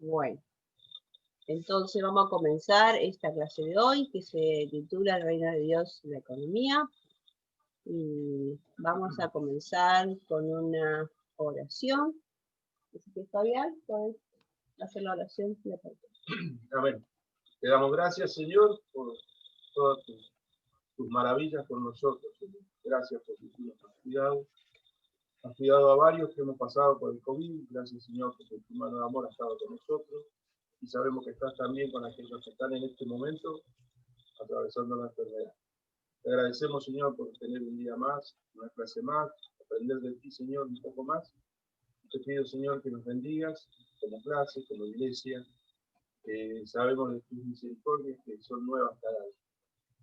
Bueno, entonces vamos a comenzar esta clase de hoy que se titula El Reino de Dios y la Economía. Y vamos a comenzar con una oración. Así que Fabián, puedes hacer la oración. Amén. Te damos gracias, Señor, por todas tus maravillas con nosotros. Gracias porque tú nos has cuidado. Has cuidado a varios que hemos pasado por el COVID. Gracias, Señor, porque tu mano de amor ha estado con nosotros. Y sabemos que estás también con aquellos que están en este momento atravesando la enfermedad. Te agradecemos, Señor, por tener un día más, una clase más, aprender de ti, Señor, un poco más. Te pido, Señor, que nos bendigas como clase, como iglesia. Sabemos de tus misericordias que son nuevas cada día.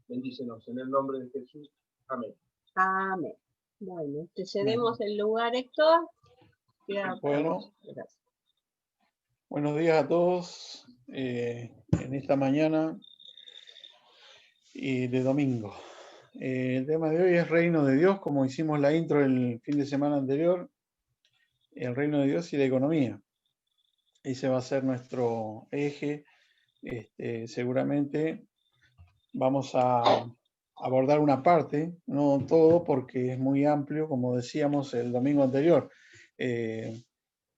Bendícenos en el nombre de Jesús. Amén. Amén. Bueno, te cedemos el lugar, Héctor. Bueno, gracias. Buenos días a todos en esta mañana de domingo. El tema de hoy es Reino de Dios, como hicimos la intro el fin de semana anterior, el Reino de Dios y la economía. Ese va a ser nuestro eje. Seguramente vamos a abordar una parte, no todo, porque es muy amplio, como decíamos el domingo anterior.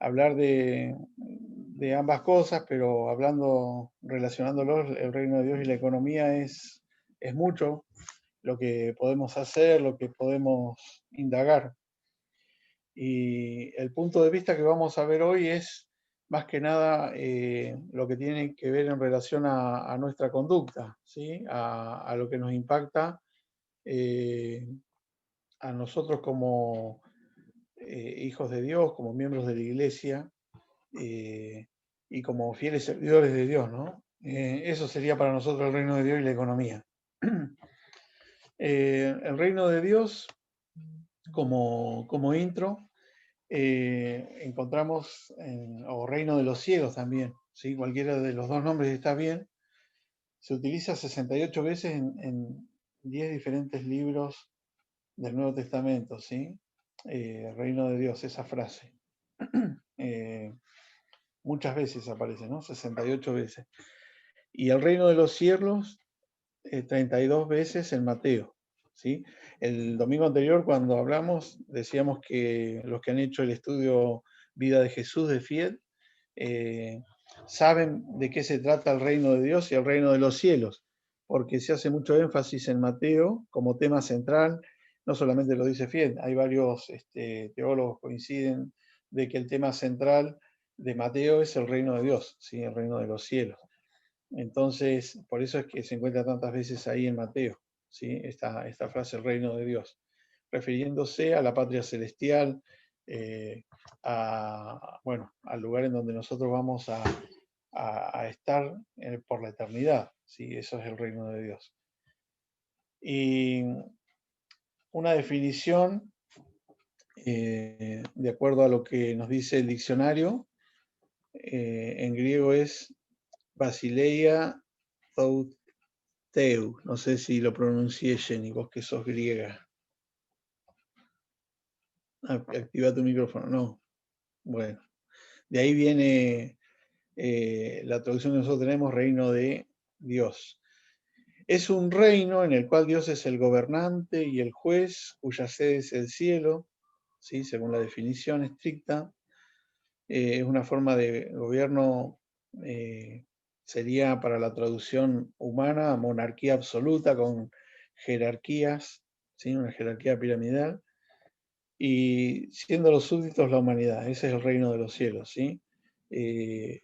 Hablar de ambas cosas, pero relacionándolos, el reino de Dios y la economía es mucho lo que podemos hacer, lo que podemos indagar. Y el punto de vista que vamos a ver hoy es más que nada lo que tiene que ver en relación a nuestra conducta, ¿sí? A lo que nos impacta a nosotros como hijos de Dios, como miembros de la iglesia y como fieles servidores de Dios, ¿no? Eso sería para nosotros el reino de Dios y la economía. El reino de Dios, como intro, encontramos, o reino de los cielos también, ¿sí? Cualquiera de los dos nombres está bien. Se utiliza 68 veces en 10 diferentes libros del Nuevo Testamento, ¿sí? Reino de Dios, esa frase. Muchas veces aparece, ¿no? 68 veces. Y el reino de los cielos, 32 veces en Mateo, ¿sí? El domingo anterior, cuando hablamos, decíamos que los que han hecho el estudio Vida de Jesús de Fied saben de qué se trata el reino de Dios y el reino de los cielos, porque se hace mucho énfasis en Mateo como tema central. No solamente lo dice Fied, hay varios teólogos que coinciden de que el tema central de Mateo es el reino de Dios, ¿sí? El reino de los cielos. Entonces, por eso es que se encuentra tantas veces ahí en Mateo, ¿sí? Esta frase, el reino de Dios, refiriéndose a la patria celestial, al lugar en donde nosotros vamos a estar por la eternidad, ¿sí? Eso es el reino de Dios. Y una definición, de acuerdo a lo que nos dice el diccionario, en griego es Basileia Teu, no sé si lo pronuncié, Jenny, vos que sos griega. Activa tu micrófono, no. Bueno, de ahí viene la traducción que nosotros tenemos, reino de Dios. Es un reino en el cual Dios es el gobernante y el juez, cuya sede es el cielo, ¿sí? Según la definición estricta. Es una forma de gobierno, sería para la traducción humana, monarquía absoluta con jerarquías, ¿sí? Una jerarquía piramidal, y siendo los súbditos la humanidad. Ese es el reino de los cielos, ¿sí?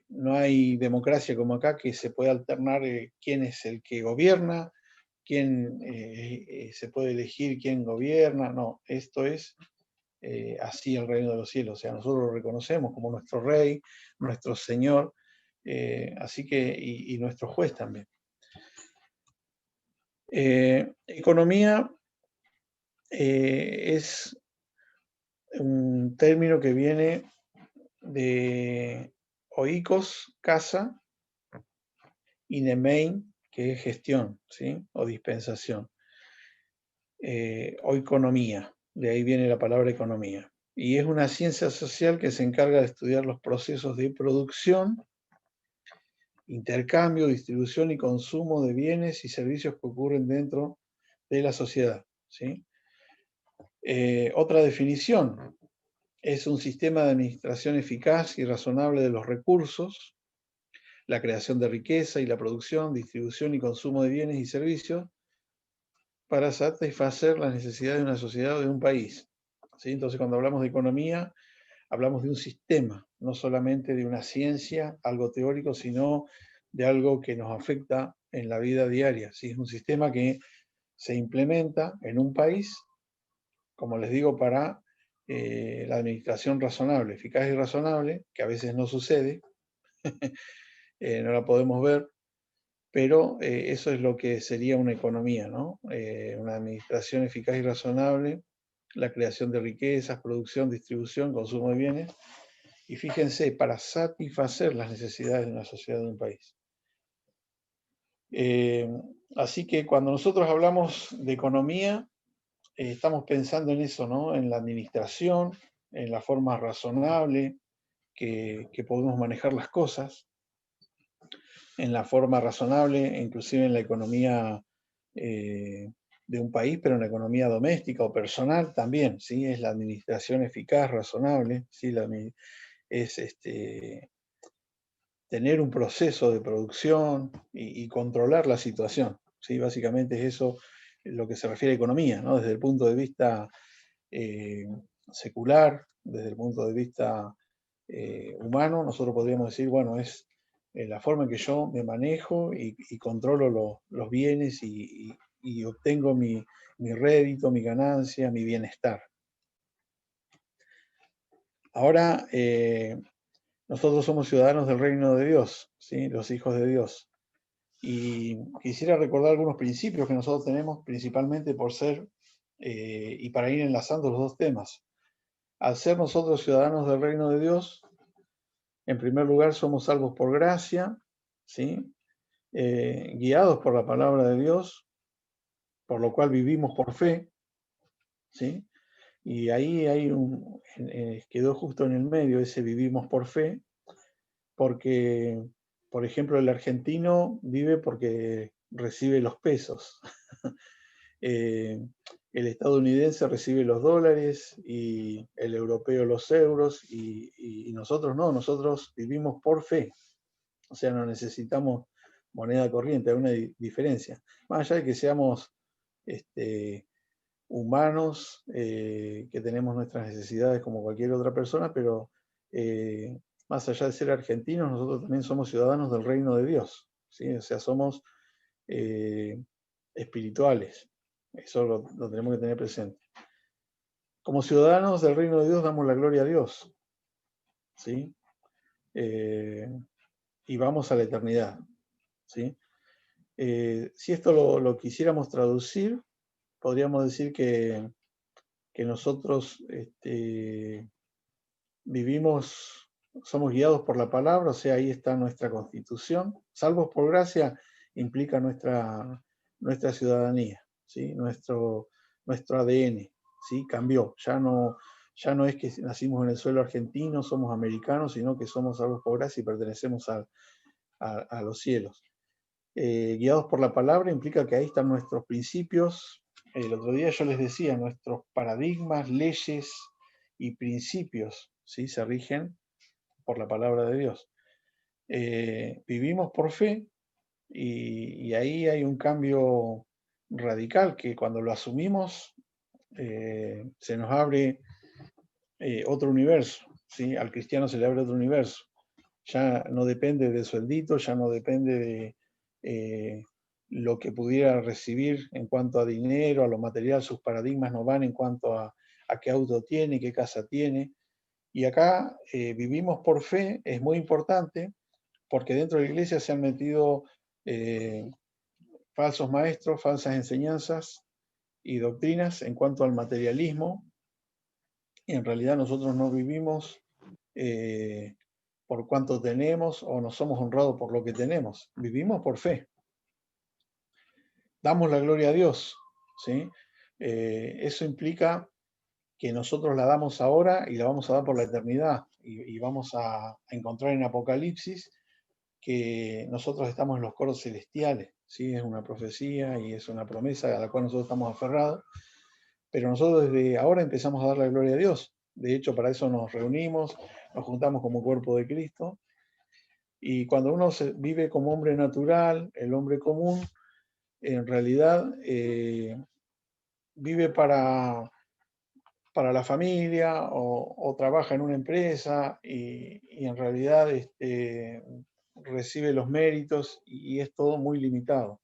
No hay democracia como acá, que se puede alternar quién es el que gobierna, quién se puede elegir quién gobierna. No, esto es así el reino de los cielos. O sea, nosotros lo reconocemos como nuestro rey, nuestro señor, así que, y nuestro juez también. Economía es un término que viene de oikos, casa, y nemein, que es gestión, ¿sí? O dispensación. O economía, de ahí viene la palabra economía. Y es una ciencia social que se encarga de estudiar los procesos de producción intercambio, distribución y consumo de bienes y servicios que ocurren dentro de la sociedad, ¿sí? Otra definición es un sistema de administración eficaz y razonable de los recursos, la creación de riqueza y la producción, distribución y consumo de bienes y servicios para satisfacer las necesidades de una sociedad o de un país, ¿sí? Entonces, cuando hablamos de economía, hablamos de un sistema, no solamente de una ciencia, algo teórico, sino de algo que nos afecta en la vida diaria, ¿sí? Es un sistema que se implementa en un país, como les digo, para la administración razonable, eficaz y razonable, que a veces no sucede, no la podemos ver, pero eso es lo que sería una economía, ¿no? Una administración eficaz y razonable, la creación de riquezas, producción, distribución, consumo de bienes, y fíjense, para satisfacer las necesidades de una sociedad, de un país. Así que cuando nosotros hablamos de economía, estamos pensando en eso, ¿no? En la administración, en la forma razonable que podemos manejar las cosas, en la forma razonable, inclusive en la economía de un país, pero en la economía doméstica o personal también, ¿sí? Es la administración eficaz, razonable, ¿sí? Es tener un proceso de producción y controlar la situación, ¿sí? Básicamente es eso lo que se refiere a economía, ¿no? Desde el punto de vista secular, desde el punto de vista humano, nosotros podríamos decir, bueno, es la forma en que yo me manejo y controlo los bienes y obtengo mi rédito, mi ganancia, mi bienestar. Ahora, nosotros somos ciudadanos del reino de Dios, ¿sí? Los hijos de Dios. Y quisiera recordar algunos principios que nosotros tenemos, principalmente por ser, y para ir enlazando los dos temas. Al ser nosotros ciudadanos del reino de Dios, en primer lugar somos salvos por gracia, ¿sí? Guiados por la palabra de Dios, por lo cual vivimos por fe, ¿sí? Y ahí hay quedó justo en el medio ese vivimos por fe, porque, por ejemplo, el argentino vive porque recibe los pesos. El estadounidense recibe los dólares y el europeo los euros y nosotros no, nosotros vivimos por fe. O sea, no necesitamos moneda corriente, hay una diferencia. Más allá de que seamos humanos, que tenemos nuestras necesidades como cualquier otra persona, pero más allá de ser argentinos, nosotros también somos ciudadanos del reino de Dios, ¿sí? O sea, somos espirituales. Eso lo tenemos que tener presente. Como ciudadanos del reino de Dios damos la gloria a Dios, ¿sí? Y vamos a la eternidad, ¿sí? Si esto lo quisiéramos traducir, podríamos decir que nosotros vivimos, somos guiados por la palabra, o sea, ahí está nuestra constitución. Salvos por gracia implica nuestra ciudadanía, ¿sí? Nuestro ADN, ¿sí? Cambió. Ya no es que nacimos en el suelo argentino, somos americanos, sino que somos salvos por gracia y pertenecemos a los cielos. Guiados por la palabra implica que ahí están nuestros principios. El otro día yo les decía, nuestros paradigmas, leyes y principios, ¿sí? Se rigen por la palabra de Dios. Vivimos por fe y ahí hay un cambio radical que cuando lo asumimos se nos abre otro universo, ¿sí? Al cristiano se le abre otro universo. Ya no depende de sueldito, ya no depende de lo que pudiera recibir en cuanto a dinero, a lo material, sus paradigmas no van en cuanto a qué auto tiene, qué casa tiene. Y acá vivimos por fe, es muy importante, porque dentro de la iglesia se han metido falsos maestros, falsas enseñanzas y doctrinas en cuanto al materialismo. Y en realidad nosotros no vivimos por cuánto tenemos o no somos honrados por lo que tenemos. Vivimos por fe. Damos la gloria a Dios, ¿sí? Eso implica que nosotros la damos ahora y la vamos a dar por la eternidad. Y vamos a encontrar en Apocalipsis que nosotros estamos en los coros celestiales, ¿sí? Es una profecía y es una promesa a la cual nosotros estamos aferrados, pero nosotros desde ahora empezamos a dar la gloria a Dios. De hecho, para eso nos reunimos, nos juntamos como cuerpo de Cristo, y cuando uno vive como hombre natural, el hombre común, en realidad vive para la familia o trabaja en una empresa y en realidad recibe los méritos y es todo muy limitado.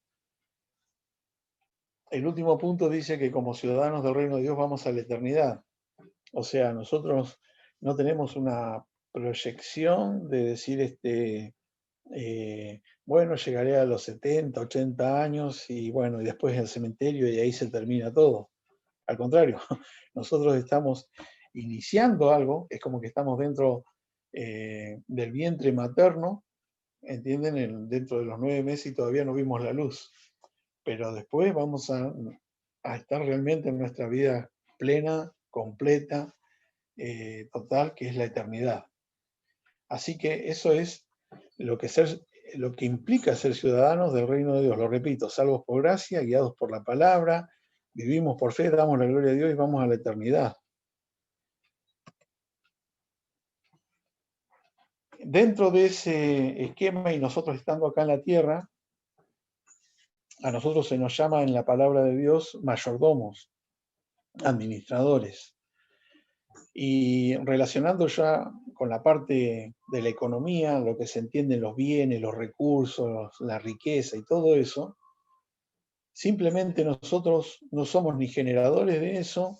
El último punto dice que como ciudadanos del reino de Dios vamos a la eternidad. O sea, nosotros no tenemos una proyección de decir, bueno, llegaré a los 70, 80 años y bueno, y después al cementerio y ahí se termina todo. Al contrario, nosotros estamos iniciando algo, es como que estamos dentro del vientre materno, ¿entienden? Dentro de los 9 meses y todavía no vimos la luz. Pero después vamos a estar realmente en nuestra vida plena, completa, total, que es la eternidad. Así que eso es lo que implica ser ciudadanos del reino de Dios. Lo repito, salvos por gracia, guiados por la palabra, vivimos por fe, damos la gloria a Dios y vamos a la eternidad. Dentro de ese esquema y nosotros estando acá en la tierra, a nosotros se nos llama en la palabra de Dios mayordomos, administradores. Y relacionando ya con la parte de la economía, lo que se entiende los bienes, los recursos, la riqueza y todo eso, simplemente nosotros no somos ni generadores de eso,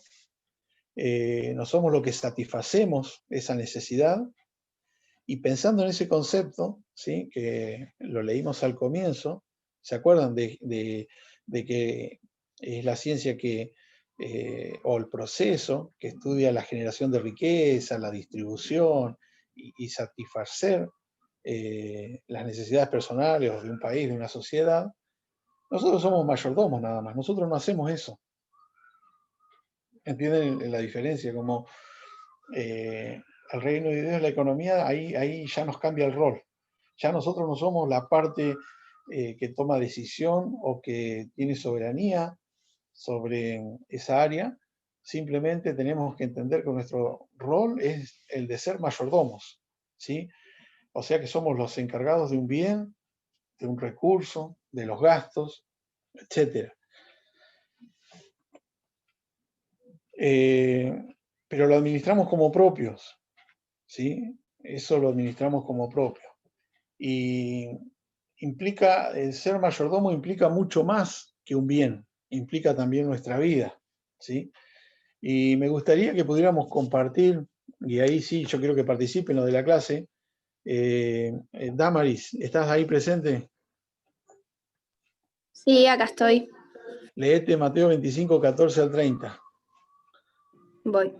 no somos lo que satisfacemos esa necesidad. Y pensando en ese concepto, ¿sí? Que lo leímos al comienzo, ¿se acuerdan de que es la ciencia o el proceso que estudia la generación de riqueza, la distribución y satisfacer las necesidades personales de un país, de una sociedad? Nosotros somos mayordomos nada más, nosotros no hacemos eso. ¿Entienden la diferencia? Como el reino de Dios, la economía, ahí ya nos cambia el rol. Ya nosotros no somos la parte que toma decisión o que tiene soberanía sobre esa área. Simplemente tenemos que entender que nuestro rol es el de ser mayordomos, ¿sí? O sea que somos los encargados de un bien, de un recurso, de los gastos, etc. Pero lo administramos como propios, ¿sí? Eso lo administramos como propio. Y implica, el ser mayordomo implica mucho más que un bien, implica también nuestra vida, ¿sí? Y me gustaría que pudiéramos compartir, y ahí sí, yo quiero que participen los de la clase. Damaris, ¿estás ahí presente? Sí, acá estoy. Leete Mateo 25, 14 al 30. Voy.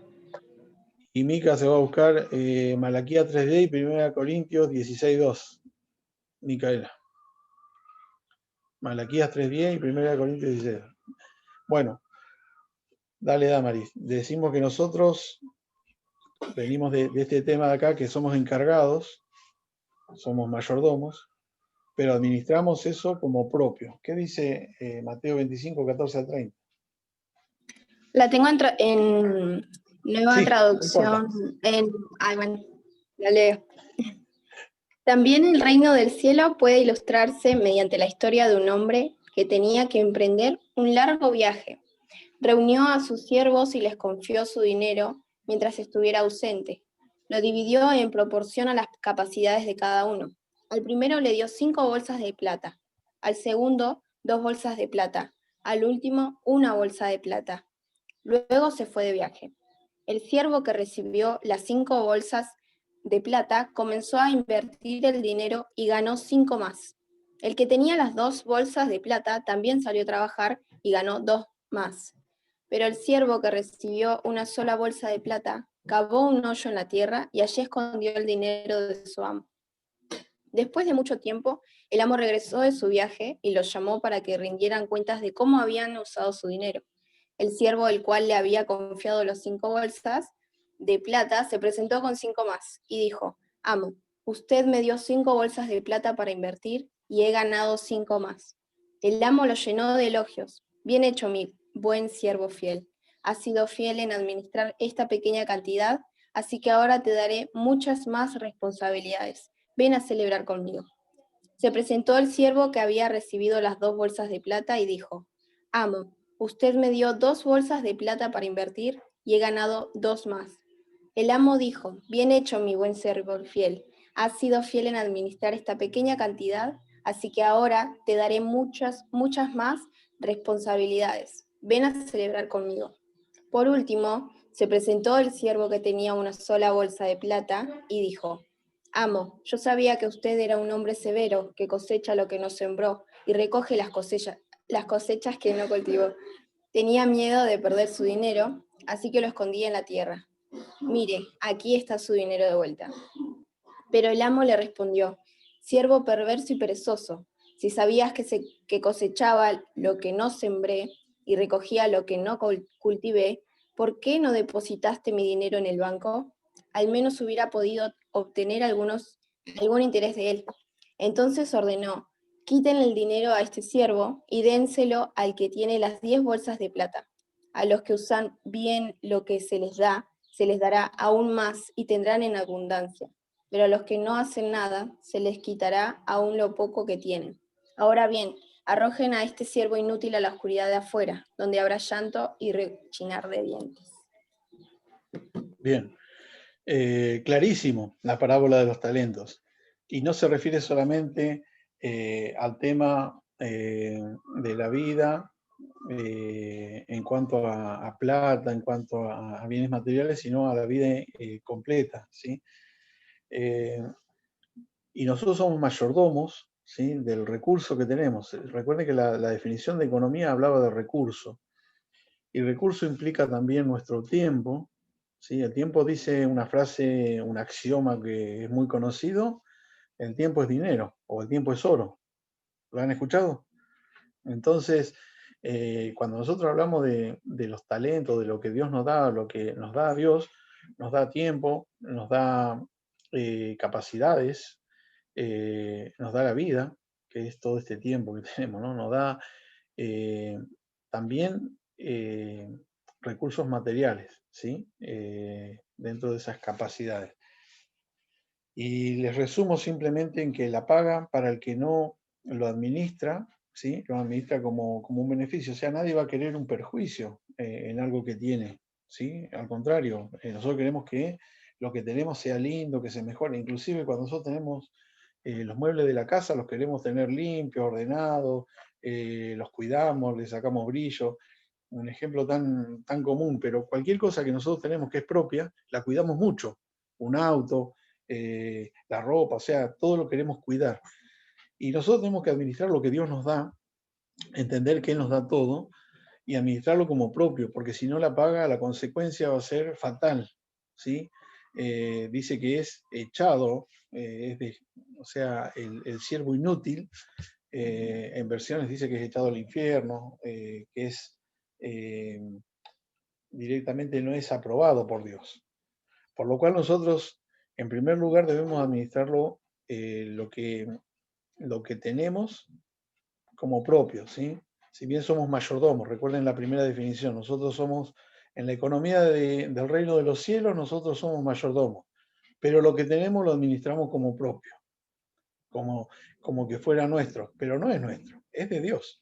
Y Mica se va a buscar Malaquías 3D y 1 Corintios 16, 2. Micaela. Malaquías 3:10 y 1 Corintios 16. Bueno, dale, Damaris. Decimos que nosotros venimos de este tema de acá, que somos encargados, somos mayordomos, pero administramos eso como propio. ¿Qué dice Mateo 25, 14 al 30? La tengo en nueva Sí, traducción. Bueno, la leo. También el reino del cielo puede ilustrarse mediante la historia de un hombre que tenía que emprender un largo viaje. Reunió a sus siervos y les confió su dinero mientras estuviera ausente. Lo dividió en proporción a las capacidades de cada uno. Al primero le dio 5 bolsas de plata, al segundo 2 bolsas de plata, al último 1 bolsa de plata. Luego se fue de viaje. El siervo que recibió las 5 bolsas de plata comenzó a invertir el dinero y ganó 5 más. El que tenía las 2 bolsas de plata también salió a trabajar y ganó 2 más. Pero el siervo que recibió una sola bolsa de plata cavó un hoyo en la tierra y allí escondió el dinero de su amo. Después de mucho tiempo, el amo regresó de su viaje y los llamó para que rindieran cuentas de cómo habían usado su dinero. El siervo, el cual le había confiado las 5 bolsas de plata, se presentó con 5 más y dijo: Amo, usted me dio 5 bolsas de plata para invertir y he ganado 5 más. El amo lo llenó de elogios. Bien hecho, mi buen siervo fiel. Has sido fiel en administrar esta pequeña cantidad, así que ahora te daré muchas más responsabilidades. Ven a celebrar conmigo. Se presentó el siervo que había recibido las 2 bolsas de plata y dijo, amo, usted me dio 2 bolsas de plata para invertir y he ganado 2 más. El amo dijo, bien hecho, mi buen siervo fiel. Has sido fiel en administrar esta pequeña cantidad, así que ahora te daré muchas más responsabilidades. Ven a celebrar conmigo. Por último, se presentó el siervo que tenía una sola bolsa de plata y dijo, amo, yo sabía que usted era un hombre severo, que cosecha lo que no sembró y recoge las cosechas que no cultivó. Tenía miedo de perder su dinero, así que lo escondí en la tierra. Mire, aquí está su dinero de vuelta. Pero el amo le respondió, siervo perverso y perezoso, si sabías que cosechaba lo que no sembré y recogía lo que no cultivé, ¿por qué no depositaste mi dinero en el banco? Al menos hubiera podido obtener algún interés de él. Entonces ordenó, quiten el dinero a este siervo y dénselo al que tiene las 10 bolsas de plata. A los que usan bien lo que se les dará aún más y tendrán en abundancia. Pero a los que no hacen nada, se les quitará aún lo poco que tienen. Ahora bien, arrojen a este siervo inútil a la oscuridad de afuera, donde habrá llanto y rechinar de dientes. Bien, clarísimo la parábola de los talentos. Y no se refiere solamente al tema de la vida en cuanto a plata, en cuanto a bienes materiales, sino a la vida completa, ¿sí? Y nosotros somos mayordomos, ¿sí?, del recurso que tenemos. Recuerden que la definición de economía hablaba de recurso. Y recurso implica también nuestro tiempo, ¿sí? El tiempo dice una frase, un axioma que es muy conocido, el tiempo es dinero o el tiempo es oro. ¿Lo han escuchado? Entonces, cuando nosotros hablamos de los talentos, de lo que Dios nos da, lo que nos da Dios, nos da tiempo, nos da capacidades, nos da la vida, que es todo este tiempo que tenemos, ¿no? Nos da también recursos materiales, ¿sí? Dentro de esas capacidades. Y les resumo simplemente en que la paga para el que no lo administra, ¿sí?, lo administra como un beneficio. O sea, nadie va a querer un perjuicio en algo que tiene, ¿sí? Al contrario, nosotros queremos que lo que tenemos sea lindo, que se mejore. Inclusive cuando nosotros tenemos los muebles de la casa, los queremos tener limpios, ordenados, los cuidamos, les sacamos brillo. Un ejemplo tan común, pero cualquier cosa que nosotros tenemos que es propia, la cuidamos mucho. Un auto, la ropa, o sea, todo lo queremos cuidar. Y nosotros tenemos que administrar lo que Dios nos da, entender que Él nos da todo y administrarlo como propio, porque si no la paga, la consecuencia va a ser fatal, ¿sí? Dice que es echado, o sea, el siervo inútil, en versiones dice que es echado al infierno, que es directamente no es aprobado por Dios. Por lo cual nosotros, en primer lugar, debemos administrarlo lo que tenemos como propio, ¿sí? Si bien somos mayordomos, recuerden la primera definición, nosotros somos, en la economía del reino de los cielos, nosotros somos mayordomos, pero lo que tenemos lo administramos como propio, como que fuera nuestro, pero no es nuestro, es de Dios.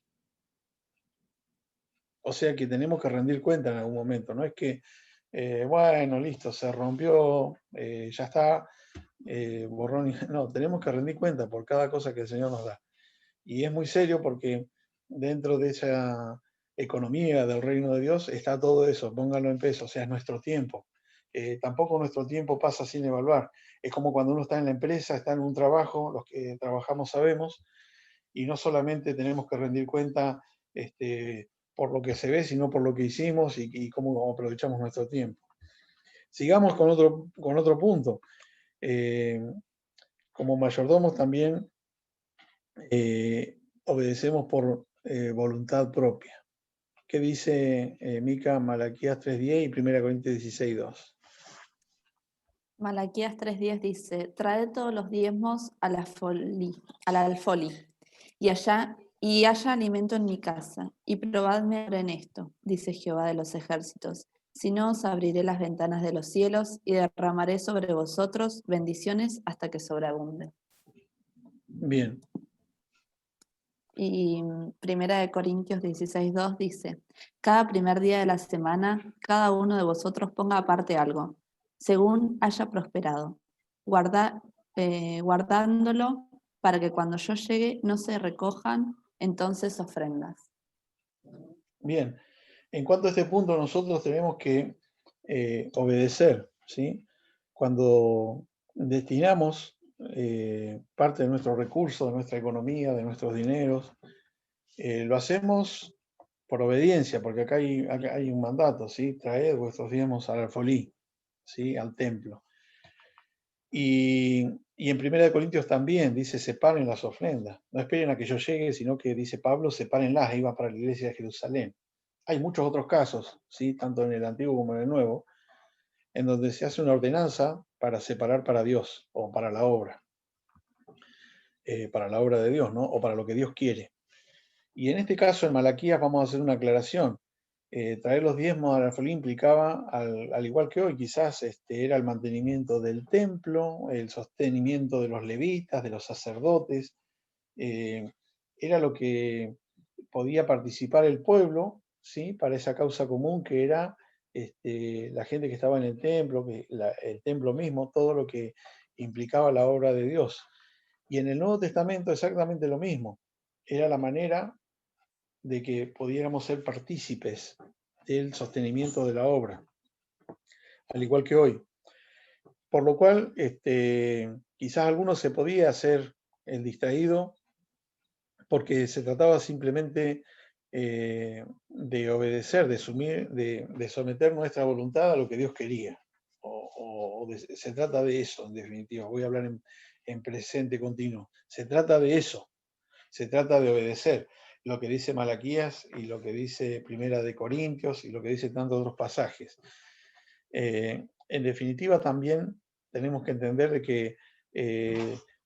O sea que tenemos que rendir cuenta en algún momento, no es que, bueno, listo, se rompió, ya está, borrón y... No, tenemos que rendir cuenta por cada cosa que el Señor nos da. Y es muy serio porque dentro de esa economía del reino de Dios está todo eso, pónganlo en peso, o sea, es nuestro tiempo. Tampoco nuestro tiempo pasa sin evaluar. Es como cuando uno está en la empresa, está en un trabajo, los que trabajamos sabemos, y no solamente tenemos que rendir cuenta por lo que se ve, sino por lo que hicimos y cómo aprovechamos nuestro tiempo. Sigamos con otro punto. Como mayordomos también obedecemos por voluntad propia. ¿Qué dice Mica, Malaquías 3:10 y 1 Corintios 16:2? Malaquías 3:10 dice, traed todos los diezmos al alfolí, y haya alimento en mi casa, y probadme ahora en esto, dice Jehová de los ejércitos. Si no, os abriré las ventanas de los cielos y derramaré sobre vosotros bendiciones hasta que sobreabunde. Bien, Y Primera de Corintios 16:2 dice, cada primer día de la semana, cada uno de vosotros ponga aparte algo, según haya prosperado, guardándolo para que cuando yo llegue no se recojan entonces ofrendas. bien. En cuanto a este punto, nosotros tenemos que obedecer, ¿sí? Cuando destinamos parte de nuestros recursos, de nuestra economía, de nuestros dineros, lo hacemos por obediencia, porque acá hay un mandato, ¿sí? Traed vuestros diezmos al alfolí, ¿sí? Al templo. Y en 1 Corintios también dice, separen las ofrendas. No esperen a que yo llegue, sino que dice Pablo, sepárenlas, ahí va para la iglesia de Jerusalén. Hay muchos otros casos, ¿sí? Tanto en el Antiguo como en el Nuevo, en donde se hace una ordenanza para separar para Dios o para la obra de Dios, ¿no? O para lo que Dios quiere. Y en este caso, en Malaquías, vamos a hacer una aclaración. Traer los diezmos al alfolí implicaba, al igual que hoy, quizás era el mantenimiento del templo, el sostenimiento de los levitas, de los sacerdotes, era lo que podía participar el pueblo, ¿sí? Para esa causa común que era la gente que estaba en el templo, el templo mismo, todo lo que implicaba la obra de Dios. Y en el Nuevo Testamento exactamente lo mismo. Era la manera de que pudiéramos ser partícipes del sostenimiento de la obra, al igual que hoy. Por lo cual, quizás alguno se podía hacer el distraído porque se trataba simplemente de obedecer, de someter nuestra voluntad a lo que Dios quería. Se trata de eso, en definitiva. Voy a hablar en presente continuo. Se trata de eso. Se trata de obedecer lo que dice Malaquías y lo que dice Primera de Corintios y lo que dice tantos otros pasajes. En definitiva, también tenemos que entender de que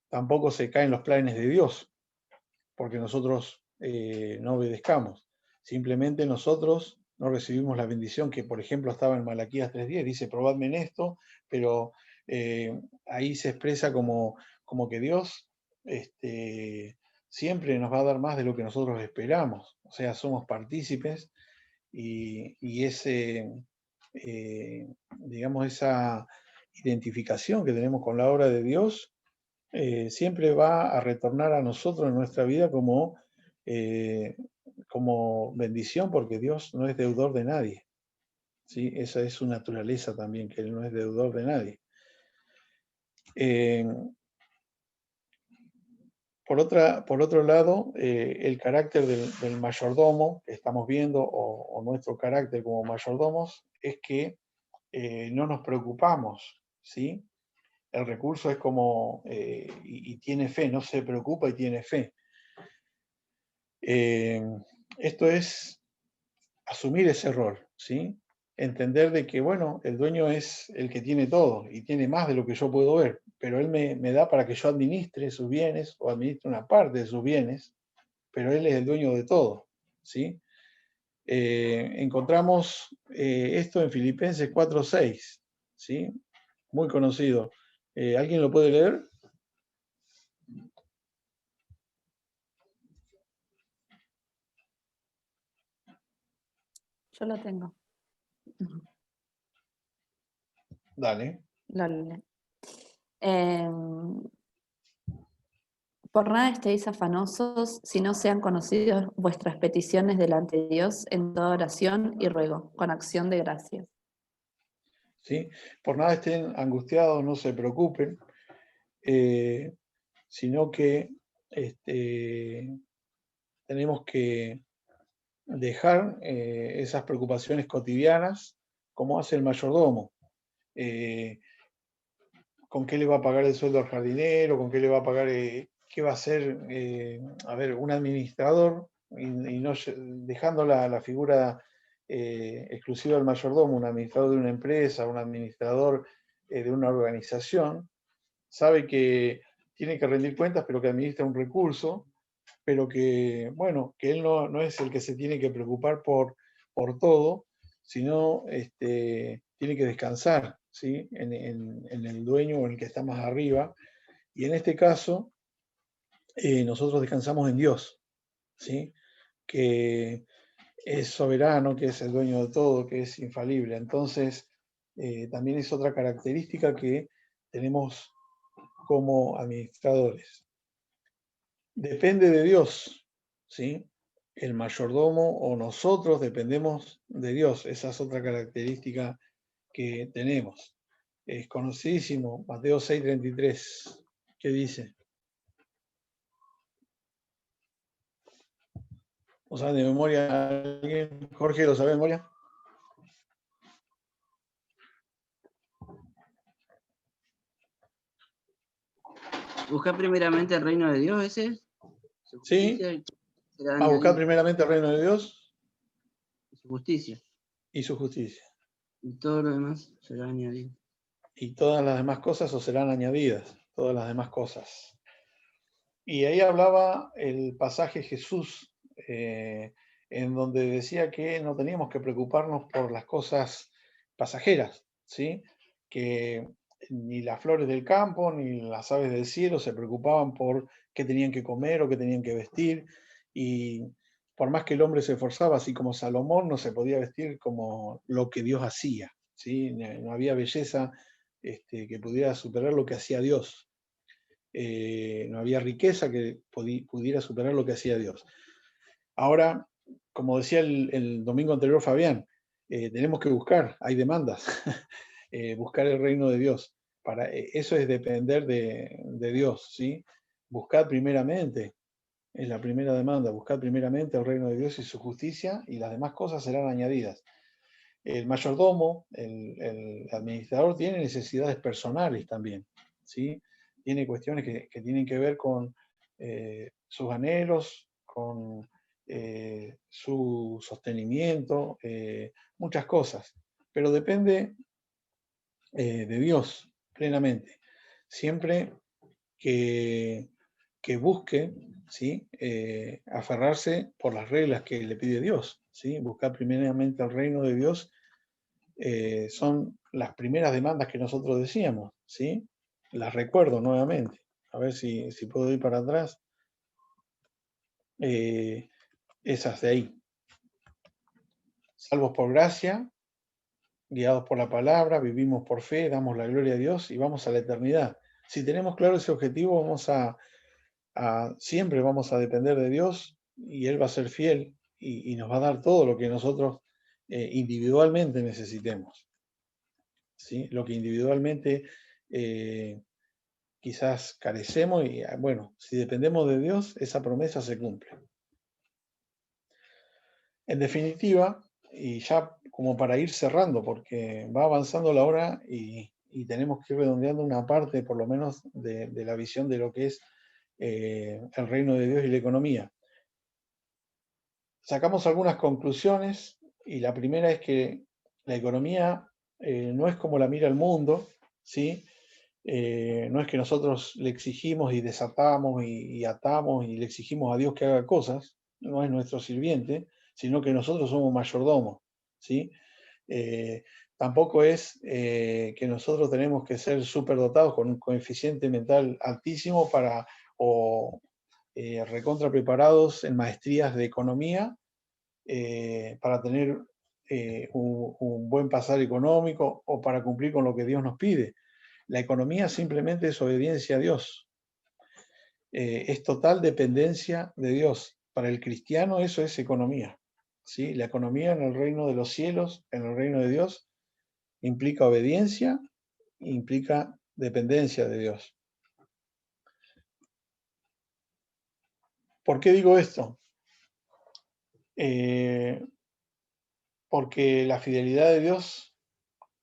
tampoco se caen los planes de Dios porque nosotros no obedezcamos. Simplemente nosotros no recibimos la bendición que, por ejemplo, estaba en Malaquías 3:10, dice, probadme en esto, pero ahí se expresa como que Dios siempre nos va a dar más de lo que nosotros esperamos. O sea, somos partícipes y digamos, esa identificación que tenemos con la obra de Dios siempre va a retornar a nosotros en nuestra vida como bendición, porque Dios no es deudor de nadie. ¿Sí? Esa es su naturaleza también, que Él no es deudor de nadie. Por otro lado, el carácter del mayordomo que estamos viendo, o nuestro carácter como mayordomos, es que no nos preocupamos, ¿sí? El recurso es como, y tiene fe, no se preocupa y tiene fe. Esto es asumir ese rol, ¿sí? Entender de que, bueno, el dueño es el que tiene todo y tiene más de lo que yo puedo ver, pero él me da para que yo administre sus bienes o administre una parte de sus bienes, pero él es el dueño de todo, ¿sí? Encontramos esto en Filipenses 4:6, ¿sí? Muy conocido. ¿Alguien lo puede leer? Yo lo tengo. Dale. Por nada estéis afanosos, si no sean conocidas vuestras peticiones delante de Dios en toda oración y ruego, con acción de gracias. ¿Sí? Por nada estén angustiados, no se preocupen, sino que tenemos que dejar esas preocupaciones cotidianas como hace el mayordomo. ¿Con qué le va a pagar el sueldo al jardinero? ¿Con qué le va a pagar? ¿Qué va a hacer? Un administrador, y no dejando la figura exclusiva del mayordomo, un administrador de una empresa, un administrador de una organización, sabe que tiene que rendir cuentas, pero que administra un recurso, pero que, bueno, que él no es el que se tiene que preocupar por todo, sino tiene que descansar, ¿sí? En el dueño o en el que está más arriba. Y en este caso, nosotros descansamos en Dios, ¿sí? Que es soberano, que es el dueño de todo, que es infalible. Entonces, también es otra característica que tenemos como administradores. Depende de Dios, ¿sí? El mayordomo o nosotros dependemos de Dios. Esa es otra característica que tenemos. Es conocidísimo, Mateo 6:33. ¿Qué dice? ¿Lo saben de memoria alguien? Jorge, ¿lo sabe de memoria? Buscar primeramente el reino de Dios, ese es. Su Sí, justicia y será a buscar añadido. primeramente el reino de Dios Su justicia. y su justicia. Y todo lo demás será añadido. Y todas las demás cosas os serán añadidas, todas las demás cosas. Y ahí hablaba el pasaje Jesús, en donde decía que no teníamos que preocuparnos por las cosas pasajeras, ¿sí? Que ni las flores del campo ni las aves del cielo se preocupaban por qué tenían que comer o qué tenían que vestir. Y por más que el hombre se esforzaba, así como Salomón, no se podía vestir como lo que Dios hacía, ¿sí? No había belleza que pudiera superar lo que hacía Dios. No había riqueza que pudiera superar lo que hacía Dios. Ahora, como decía el domingo anterior Fabián, tenemos que buscar, hay demandas, buscar el reino de Dios. Eso es depender de Dios, ¿sí? Buscar primeramente, es la primera demanda, buscar primeramente el reino de Dios y su justicia, y las demás cosas serán añadidas. El mayordomo, el administrador, tiene necesidades personales también, ¿sí? Tiene cuestiones que tienen que ver con sus anhelos, con su sostenimiento, muchas cosas, pero depende de Dios plenamente. Siempre que busque, ¿sí? Aferrarse por las reglas que le pide Dios, ¿sí? Buscar primeramente el reino de Dios. Son las primeras demandas que nosotros decíamos, ¿sí? Las recuerdo nuevamente, a ver si puedo ir para atrás. Esas de ahí. Salvos por gracia, guiados por la palabra, vivimos por fe, damos la gloria a Dios y vamos a la eternidad. Si tenemos claro ese objetivo, siempre vamos a depender de Dios y Él va a ser fiel y nos va a dar todo lo que nosotros individualmente necesitemos, ¿sí? Lo que individualmente quizás carecemos y bueno, si dependemos de Dios, esa promesa se cumple. En definitiva, y ya como para ir cerrando, porque va avanzando la hora y tenemos que ir redondeando una parte, por lo menos, de la visión de lo que es el reino de Dios y la economía. Sacamos algunas conclusiones y la primera es que la economía no es como la mira el mundo, ¿sí? No es que nosotros le exigimos y desatamos y atamos y le exigimos a Dios que haga cosas, no es nuestro sirviente, sino que nosotros somos mayordomos, ¿sí? Tampoco es que nosotros tenemos que ser superdotados con un coeficiente mental altísimo o recontra preparados en maestrías de economía para tener un buen pasar económico o para cumplir con lo que Dios nos pide. La economía simplemente es obediencia a Dios. Es total dependencia de Dios. Para el cristiano eso es economía, ¿sí? La economía en el reino de los cielos, en el reino de Dios, implica obediencia, implica dependencia de Dios. ¿Por qué digo esto? Porque la fidelidad de Dios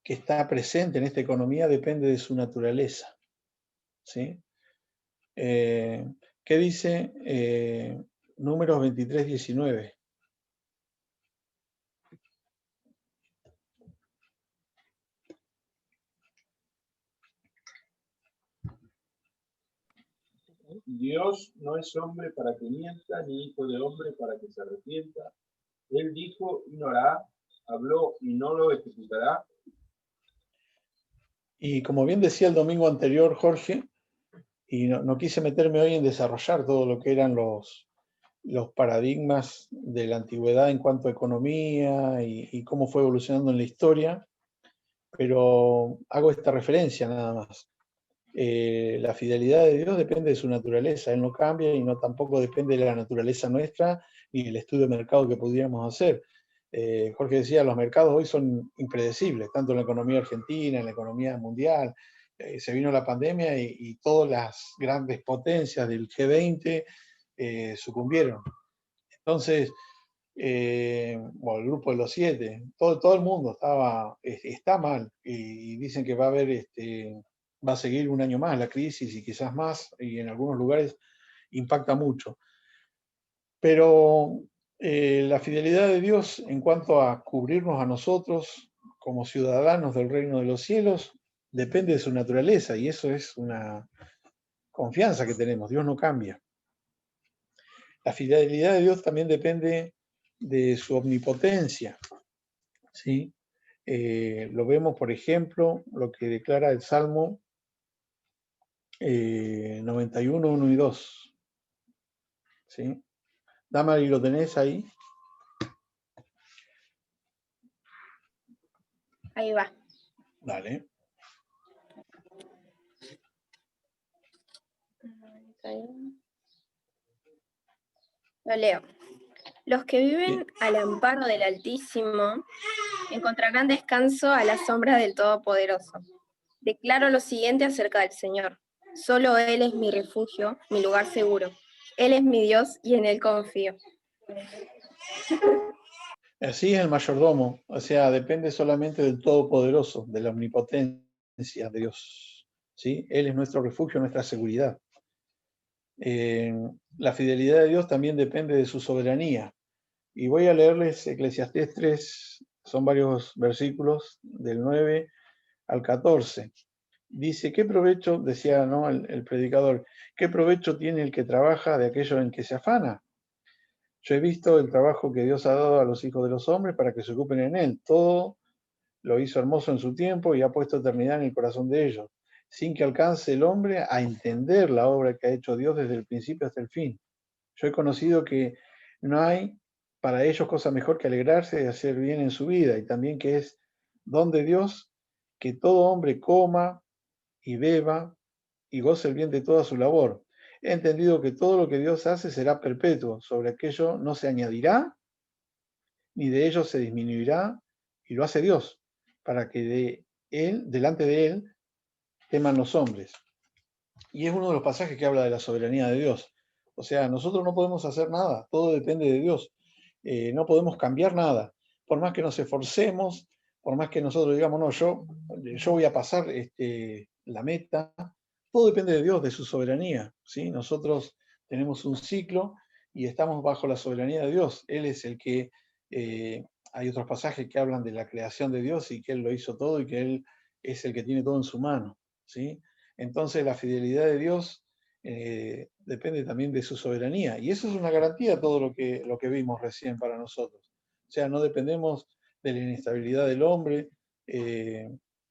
que está presente en esta economía depende de su naturaleza, ¿sí? ¿Qué dice Números 23:19? Dios no es hombre para que mienta, ni hijo de hombre para que se arrepienta. Él dijo y no hará, habló y no lo ejecutará. Y como bien decía el domingo anterior Jorge, y no quise meterme hoy en desarrollar todo lo que eran los paradigmas de la antigüedad en cuanto a economía y cómo fue evolucionando en la historia, pero hago esta referencia nada más. La fidelidad de Dios depende de su naturaleza, Él no cambia y no tampoco depende de la naturaleza nuestra ni del estudio de mercado que pudiéramos hacer. Jorge decía, los mercados hoy son impredecibles, tanto en la economía argentina, en la economía mundial. Se vino la pandemia y todas las grandes potencias del G20 sucumbieron. Entonces, bueno, el grupo de los 7, todo el mundo está mal y dicen que va a haber, va a seguir un año más la crisis y quizás más, y en algunos lugares impacta mucho. Pero la fidelidad de Dios en cuanto a cubrirnos a nosotros como ciudadanos del reino de los cielos depende de su naturaleza y eso es una confianza que tenemos. Dios no cambia. La fidelidad de Dios también depende de su omnipotencia, ¿sí? Lo vemos, por ejemplo, lo que declara el Salmo 91, 1 y 2. ¿Sí? Damari, ¿lo tenés ahí? Ahí va. Dale. Lo leo. Los que viven al amparo del Altísimo encontrarán descanso a la sombra del Todopoderoso. Declaro lo siguiente acerca del Señor. Solo Él es mi refugio, mi lugar seguro. Él es mi Dios y en Él confío. Así es el mayordomo, o sea, depende solamente del Todopoderoso, de la omnipotencia de Dios. ¿Sí? Él es nuestro refugio, nuestra seguridad. La fidelidad de Dios también depende de su soberanía. Y voy a leerles Eclesiastés 3, son varios versículos del 9 al 14. Dice, ¿qué provecho, decía ¿no? el predicador, qué provecho tiene el que trabaja de aquello en que se afana? Yo he visto el trabajo que Dios ha dado a los hijos de los hombres para que se ocupen en él. Todo lo hizo hermoso en su tiempo y ha puesto eternidad en el corazón de ellos, sin que alcance el hombre a entender la obra que ha hecho Dios desde el principio hasta el fin. Yo he conocido que no hay para ellos cosa mejor que alegrarse de hacer bien en su vida, y también que es don de Dios que todo hombre coma y beba y goce el bien de toda su labor. He entendido que todo lo que Dios hace será perpetuo, sobre aquello no se añadirá, ni de ello se disminuirá, y lo hace Dios, para que delante de él teman los hombres. Y es uno de los pasajes que habla de la soberanía de Dios. O sea, nosotros no podemos hacer nada, todo depende de Dios. No podemos cambiar nada. Por más que nos esforcemos, por más que nosotros digamos, no, yo voy a pasar la meta, todo depende de Dios, de su soberanía. ¿Sí? Nosotros tenemos un ciclo y estamos bajo la soberanía de Dios. Él es el que, hay otros pasajes que hablan de la creación de Dios y que Él lo hizo todo y que Él es el que tiene todo en su mano. ¿Sí? Entonces la fidelidad de Dios depende también de su soberanía. Y eso es una garantía todo lo que vimos recién para nosotros. O sea, no dependemos de la inestabilidad del hombre,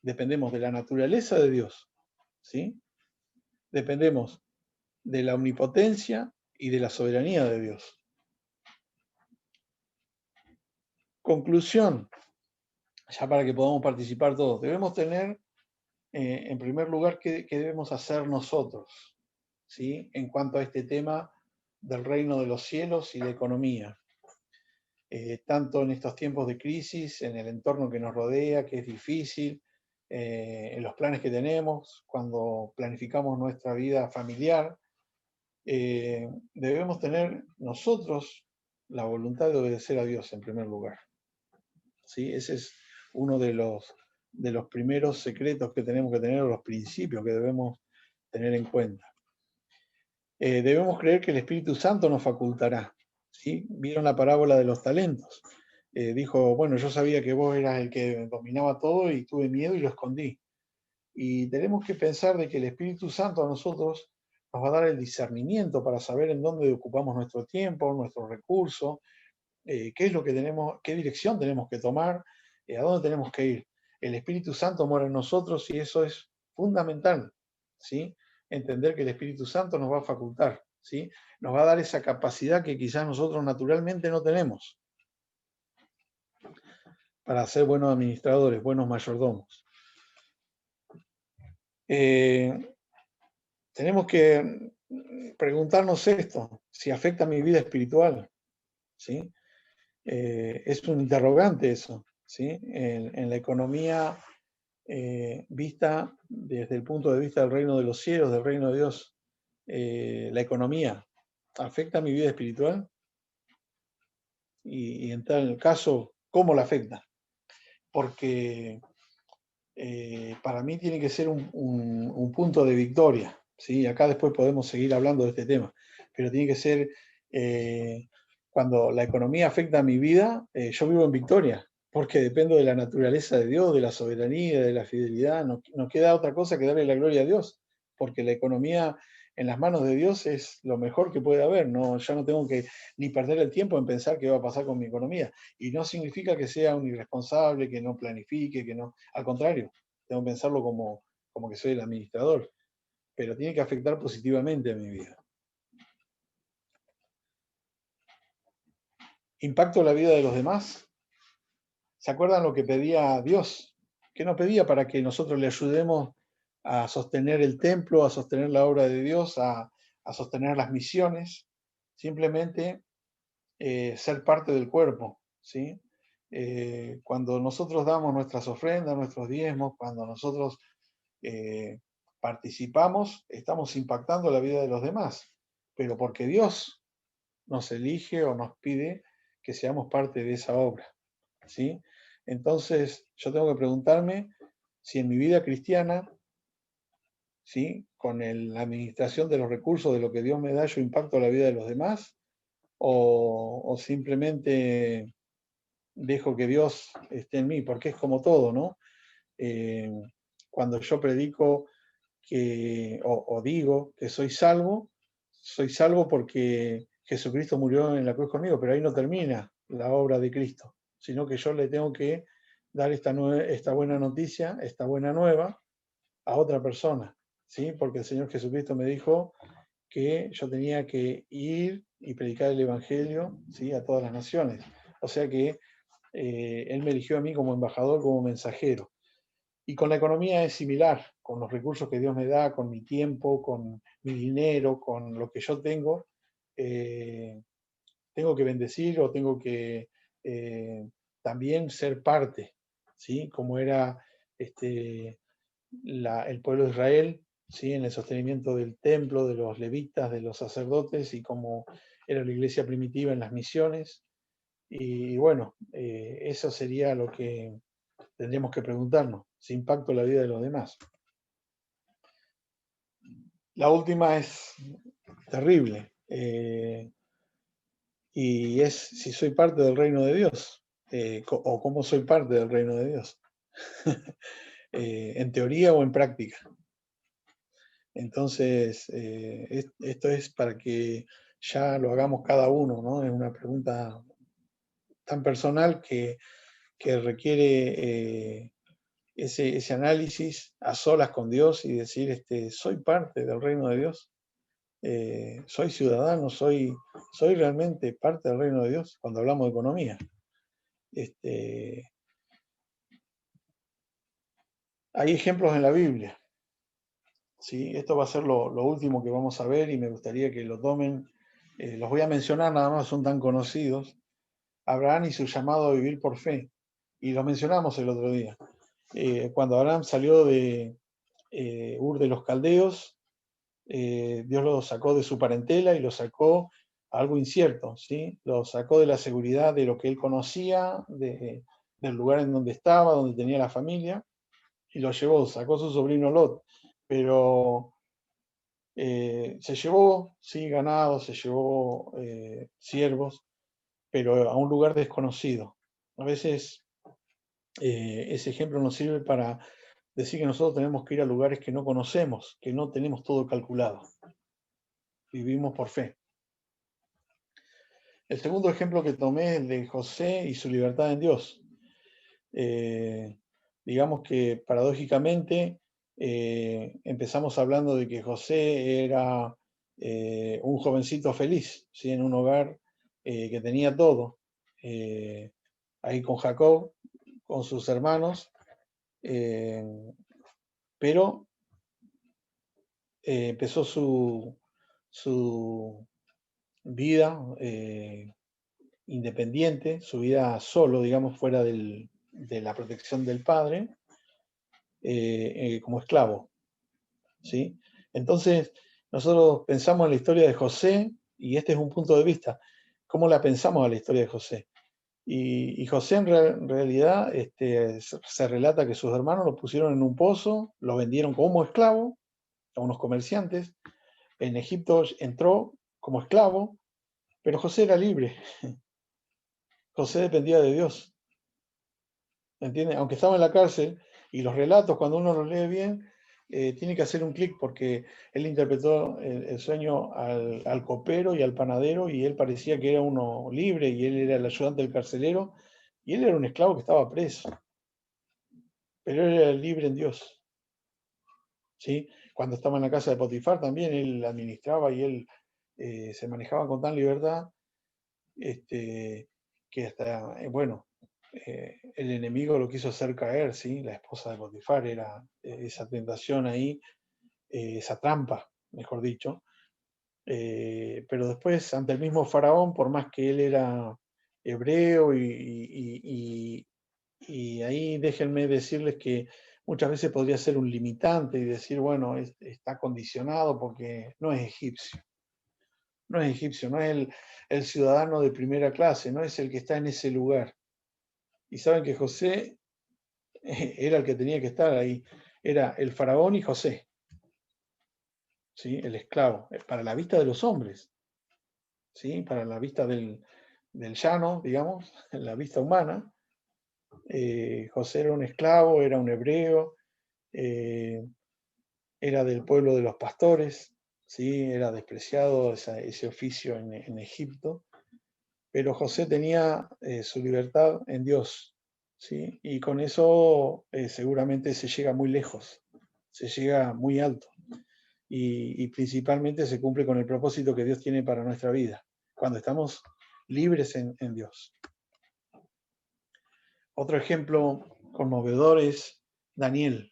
dependemos de la naturaleza de Dios. ¿Sí? Dependemos de la omnipotencia y de la soberanía de Dios. Conclusión, ya para que podamos participar todos. Debemos tener, en primer lugar, ¿qué debemos hacer nosotros? ¿Sí? En cuanto a este tema del reino de los cielos y de economía. Tanto en estos tiempos de crisis, en el entorno que nos rodea, que es difícil, en los planes que tenemos, cuando planificamos nuestra vida familiar, debemos tener nosotros la voluntad de obedecer a Dios en primer lugar. ¿Sí? Ese es uno de los primeros secretos que tenemos que tener, los principios que debemos tener en cuenta. Debemos creer que el Espíritu Santo nos facultará. ¿Sí? Vieron la parábola de los talentos. Dijo, bueno, yo sabía que vos eras el que dominaba todo y tuve miedo y lo escondí. Y tenemos que pensar de que el Espíritu Santo a nosotros nos va a dar el discernimiento para saber en dónde ocupamos nuestro tiempo, nuestros recursos, qué es lo que tenemos, qué dirección tenemos que tomar, a dónde tenemos que ir. El Espíritu Santo mora en nosotros y eso es fundamental, ¿sí? Entender que el Espíritu Santo nos va a facultar, ¿sí? Nos va a dar esa capacidad que quizás nosotros naturalmente no tenemos para ser buenos administradores, buenos mayordomos. Tenemos que preguntarnos esto, si afecta mi vida espiritual, ¿sí? Es un interrogante eso, ¿sí? En la economía vista desde el punto de vista del reino de los cielos, del reino de Dios, la economía afecta mi vida espiritual y en tal caso, ¿cómo la afecta? Porque para mí tiene que ser un punto de victoria, ¿sí? Acá después podemos seguir hablando de este tema, pero tiene que ser, cuando la economía afecta a mi vida, yo vivo en victoria, porque dependo de la naturaleza de Dios, de la soberanía, de la fidelidad, no queda otra cosa que darle la gloria a Dios, porque la economía en las manos de Dios es lo mejor que puede haber, yo no tengo que ni perder el tiempo en pensar qué va a pasar con mi economía, y no significa que sea un irresponsable, que no planifique, que no, al contrario, tengo que pensarlo como que soy el administrador, pero tiene que afectar positivamente a mi vida. ¿Impacto en la vida de los demás? ¿Se acuerdan lo que pedía Dios? ¿Qué nos pedía para que nosotros le ayudemos a sostener el templo, a sostener la obra de Dios, a sostener las misiones? Simplemente ser parte del cuerpo, ¿sí? Cuando nosotros damos nuestras ofrendas, nuestros diezmos, cuando nosotros participamos, estamos impactando la vida de los demás, pero porque Dios nos elige o nos pide que seamos parte de esa obra, ¿sí? Entonces, yo tengo que preguntarme si en mi vida cristiana, ¿sí? Con la administración de los recursos de lo que Dios me da, yo impacto la vida de los demás, o simplemente dejo que Dios esté en mí, porque es como todo, ¿no? Cuando yo predico o digo que soy salvo porque Jesucristo murió en la cruz conmigo, pero ahí no termina la obra de Cristo, sino que yo le tengo que dar esta buena noticia, esta buena nueva a otra persona, ¿sí? Porque el Señor Jesucristo me dijo que yo tenía que ir y predicar el Evangelio, ¿sí? A todas las naciones. O sea que Él me eligió a mí como embajador, como mensajero. Y con la economía es similar, con los recursos que Dios me da, con mi tiempo, con mi dinero, con lo que yo tengo que bendecir o tengo que también ser parte, ¿sí? Como era el pueblo de Israel, ¿sí? En el sostenimiento del templo, de los levitas, de los sacerdotes, y como era la iglesia primitiva en las misiones. Y bueno, eso sería lo que tendríamos que preguntarnos, si impacto la vida de los demás. La última es terrible, y es si soy parte del reino de Dios, o cómo soy parte del reino de Dios, en teoría o en práctica. Entonces, esto es para que ya lo hagamos cada uno, ¿no? Es una pregunta tan personal que requiere ese análisis a solas con Dios y decir, soy parte del reino de Dios, soy ciudadano, soy realmente parte del reino de Dios cuando hablamos de economía. Hay ejemplos en la Biblia, ¿sí? Esto va a ser lo último que vamos a ver y me gustaría que lo tomen. Los voy a mencionar, nada más son tan conocidos. Abraham y su llamado a vivir por fe. Y lo mencionamos el otro día. Cuando Abraham salió de Ur de los Caldeos, Dios lo sacó de su parentela y lo sacó a algo incierto, ¿sí? Lo sacó de la seguridad de lo que él conocía, del lugar en donde estaba, donde tenía la familia, y lo llevó, sacó a su sobrino Lot, pero se llevó, sí, ganado, se llevó siervos, pero a un lugar desconocido. A veces ese ejemplo nos sirve para decir que nosotros tenemos que ir a lugares que no conocemos, que no tenemos todo calculado. vivimos por fe. El segundo ejemplo que tomé es de José y su libertad en Dios. Digamos que paradójicamente empezamos hablando de que José era un jovencito feliz, ¿sí? En un hogar que tenía todo, ahí con Jacob, con sus hermanos, pero empezó su vida independiente, su vida solo, digamos, fuera de la protección del padre, como esclavo, ¿sí? Entonces, nosotros pensamos en la historia de José, y este es un punto de vista, ¿cómo la pensamos a la historia de José? Y José en realidad se relata que sus hermanos lo pusieron en un pozo, lo vendieron como esclavo a unos comerciantes, en Egipto entró como esclavo, pero José era libre, José dependía de Dios, ¿entiendes? Aunque estaba en la cárcel, y los relatos, cuando uno los lee bien, tiene que hacer un clic porque él interpretó el sueño al copero y al panadero, y él parecía que era uno libre, y él era el ayudante del carcelero, y él era un esclavo que estaba preso, pero él era libre en Dios, ¿sí? Cuando estaba en la casa de Potifar también, él administraba y él se manejaba con tan libertad que hasta, bueno, el enemigo lo quiso hacer caer, ¿sí? La esposa de Potifar era esa tentación ahí, esa trampa, mejor dicho. Pero después, ante el mismo faraón, por más que él era hebreo, y ahí déjenme decirles que muchas veces podría ser un limitante y decir, bueno, está condicionado porque no es egipcio. No es egipcio, no es el ciudadano de primera clase, no es el que está en ese lugar. Y saben que José era el que tenía que estar ahí. Era el faraón y José, ¿sí? El esclavo, para la vista de los hombres, ¿sí? Para la vista del llano, digamos, en la vista humana. José era un esclavo, era un hebreo, era del pueblo de los pastores, ¿sí? Era despreciado ese oficio en Egipto. Pero José tenía su libertad en Dios, ¿sí? Y con eso seguramente se llega muy lejos, se llega muy alto, y principalmente se cumple con el propósito que Dios tiene para nuestra vida, cuando estamos libres en Dios. Otro ejemplo conmovedor es Daniel.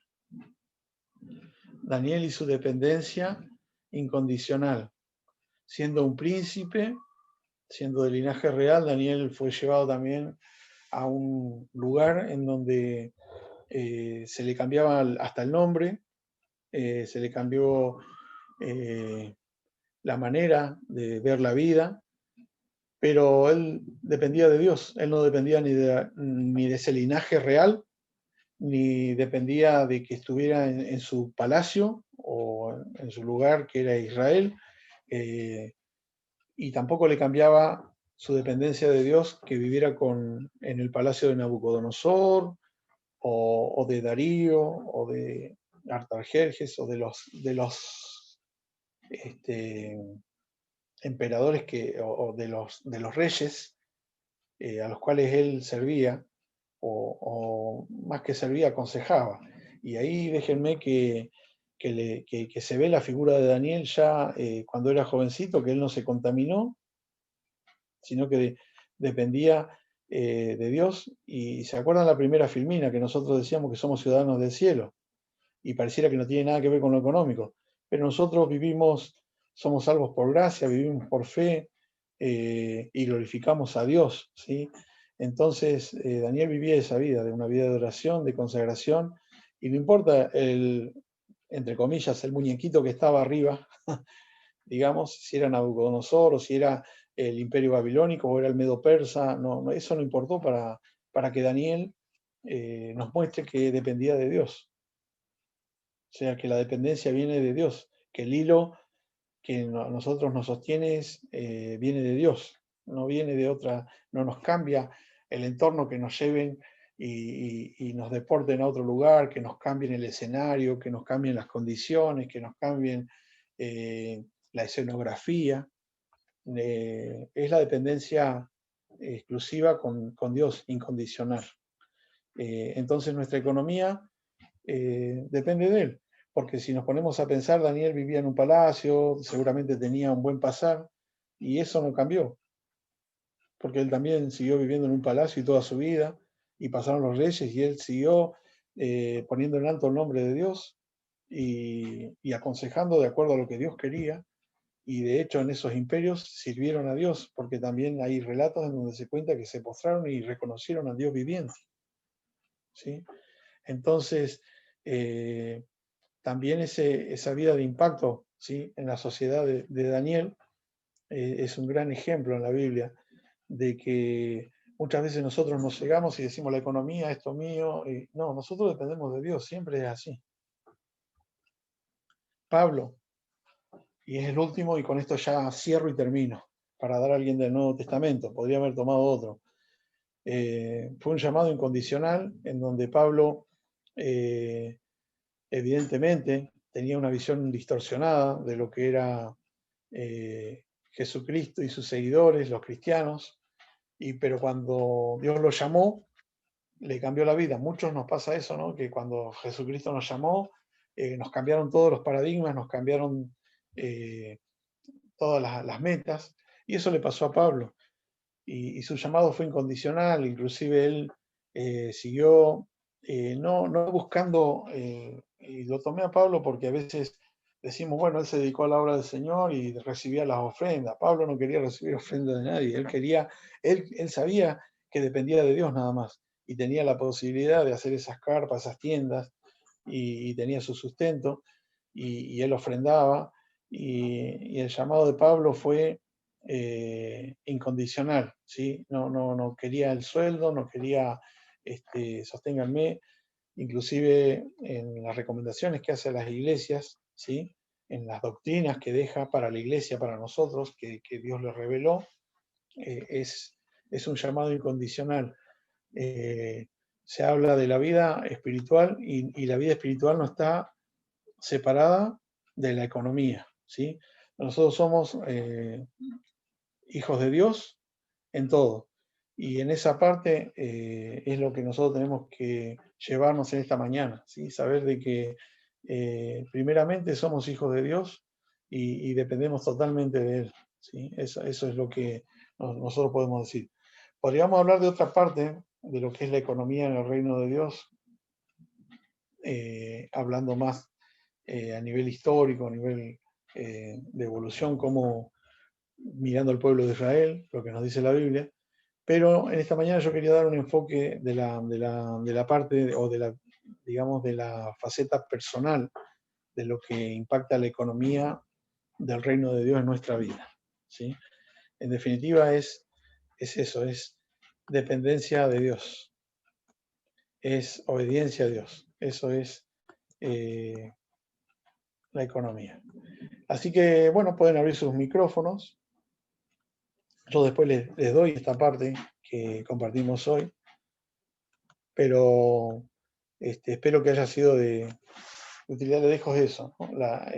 Daniel y su dependencia incondicional. Siendo un príncipe, siendo de linaje real, Daniel fue llevado también a un lugar en donde se le cambiaba hasta el nombre, se le cambió la manera de ver la vida, pero él dependía de Dios, él no dependía ni de ese linaje real, ni dependía de que estuviera en su palacio o en su lugar que era Israel, y tampoco le cambiaba su dependencia de Dios que viviera en el palacio de Nabucodonosor, o de Darío, o de Artajerjes, o de los emperadores o de los reyes a los cuales él servía, o más que servía, aconsejaba. Y ahí déjenme que se ve la figura de Daniel ya cuando era jovencito, que él no se contaminó, sino que dependía de Dios. Y se acuerdan la primera filmina que nosotros decíamos que somos ciudadanos del cielo, y pareciera que no tiene nada que ver con lo económico, pero nosotros somos salvos por gracia, vivimos por fe, y glorificamos a Dios, ¿sí? Entonces Daniel vivía esa vida, de una vida de oración, de consagración, y no importa entre comillas, el muñequito que estaba arriba, digamos, si era Nabucodonosor o si era el imperio babilónico o era el medo persa, eso no importó para que Daniel nos muestre que dependía de Dios. O sea, que la dependencia viene de Dios, que el hilo que a nosotros nos sostiene viene de Dios, no viene de otra, no nos cambia el entorno que nos lleven y nos deporten a otro lugar, que nos cambien el escenario, que nos cambien las condiciones, que nos cambien la escenografía, es la dependencia exclusiva con Dios, incondicional. Entonces nuestra economía depende de Él, porque si nos ponemos a pensar, Daniel vivía en un palacio, seguramente tenía un buen pasar, y eso no cambió, porque él también siguió viviendo en un palacio y toda su vida, y pasaron los reyes, y él siguió poniendo en alto el nombre de Dios y aconsejando de acuerdo a lo que Dios quería, y de hecho en esos imperios sirvieron a Dios, porque también hay relatos en donde se cuenta que se postraron y reconocieron a Dios viviente, ¿sí? Entonces, también esa vida de impacto, ¿sí?, en la sociedad de Daniel es un gran ejemplo en la Biblia de que muchas veces nosotros nos cegamos y decimos la economía, esto mío. No, nosotros dependemos de Dios, siempre es así. Pablo, y es el último, y con esto ya cierro y termino, para dar a alguien del Nuevo Testamento, podría haber tomado otro. Fue un llamado incondicional en donde Pablo evidentemente tenía una visión distorsionada de lo que era Jesucristo y sus seguidores, los cristianos, pero cuando Dios lo llamó, le cambió la vida. Muchos nos pasa eso, ¿no? Que cuando Jesucristo nos llamó, nos cambiaron todos los paradigmas, nos cambiaron todas las metas, y eso le pasó a Pablo. Y su llamado fue incondicional, inclusive él siguió no buscando, y lo tomé a Pablo porque a veces decimos, bueno, él se dedicó a la obra del Señor y recibía las ofrendas. Pablo no quería recibir ofrendas de nadie, él sabía que dependía de Dios nada más, y tenía la posibilidad de hacer esas carpas, esas tiendas, y tenía su sustento, y él ofrendaba, y el llamado de Pablo fue incondicional, ¿sí? No quería el sueldo, no quería sosténganme, inclusive en las recomendaciones que hace a las iglesias, ¿sí?, en las doctrinas que deja para la iglesia, para nosotros, que Dios le reveló, es un llamado incondicional. Se habla de la vida espiritual, y la vida espiritual no está separada de la economía, ¿sí? Nosotros somos hijos de Dios en todo. Y en esa parte es lo que nosotros tenemos que llevarnos en esta mañana, ¿sí? Saber de que primeramente somos hijos de Dios y dependemos totalmente de Él, ¿sí? Eso es lo que nosotros podemos decir. Podríamos hablar de otra parte de lo que es la economía en el reino de Dios, hablando más a nivel histórico, a nivel de evolución, como mirando al pueblo de Israel, lo que nos dice la Biblia, pero en esta mañana yo quería dar un enfoque de la parte, o digamos, de la faceta personal de lo que impacta la economía del reino de Dios en nuestra vida, ¿sí? En definitiva es eso, es dependencia de Dios, es obediencia a Dios, eso es la economía. Así que, bueno, pueden abrir sus micrófonos. Yo después les doy esta parte que compartimos hoy, pero espero que haya sido de utilidad. Le dejo eso, ¿no? La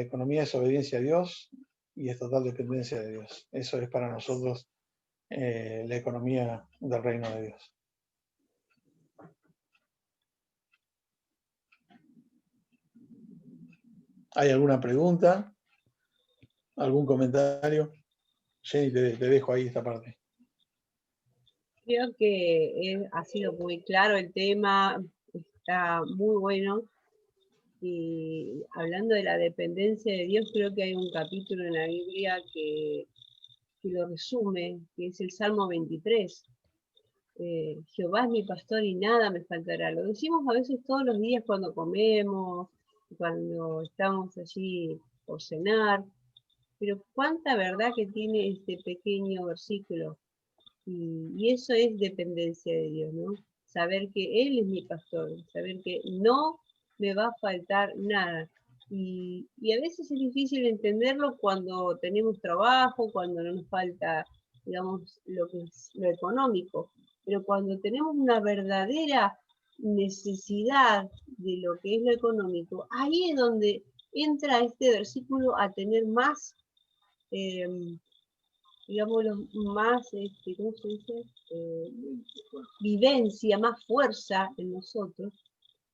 economía es obediencia a Dios y es total dependencia de Dios. Eso es para nosotros la economía del reino de Dios. ¿Hay alguna pregunta? ¿Algún comentario? Jenny, te dejo ahí esta parte. Creo que ha sido muy claro el tema, está muy bueno. Y hablando de la dependencia de Dios, creo que hay un capítulo en la Biblia que lo resume, que es el Salmo 23. Jehová es mi pastor y nada me faltará. Lo decimos a veces todos los días cuando comemos, cuando estamos allí por cenar, pero cuánta verdad que tiene este pequeño versículo. Y eso es dependencia de Dios, ¿no? Saber que Él es mi pastor, saber que no me va a faltar nada. Y a veces es difícil entenderlo cuando tenemos trabajo, cuando no nos falta, digamos, lo que es lo económico. Pero cuando tenemos una verdadera necesidad de lo que es lo económico, ahí es donde entra este versículo a tener más, digámoslo, más, ¿cómo se dice? Vivencia, más fuerza en nosotros,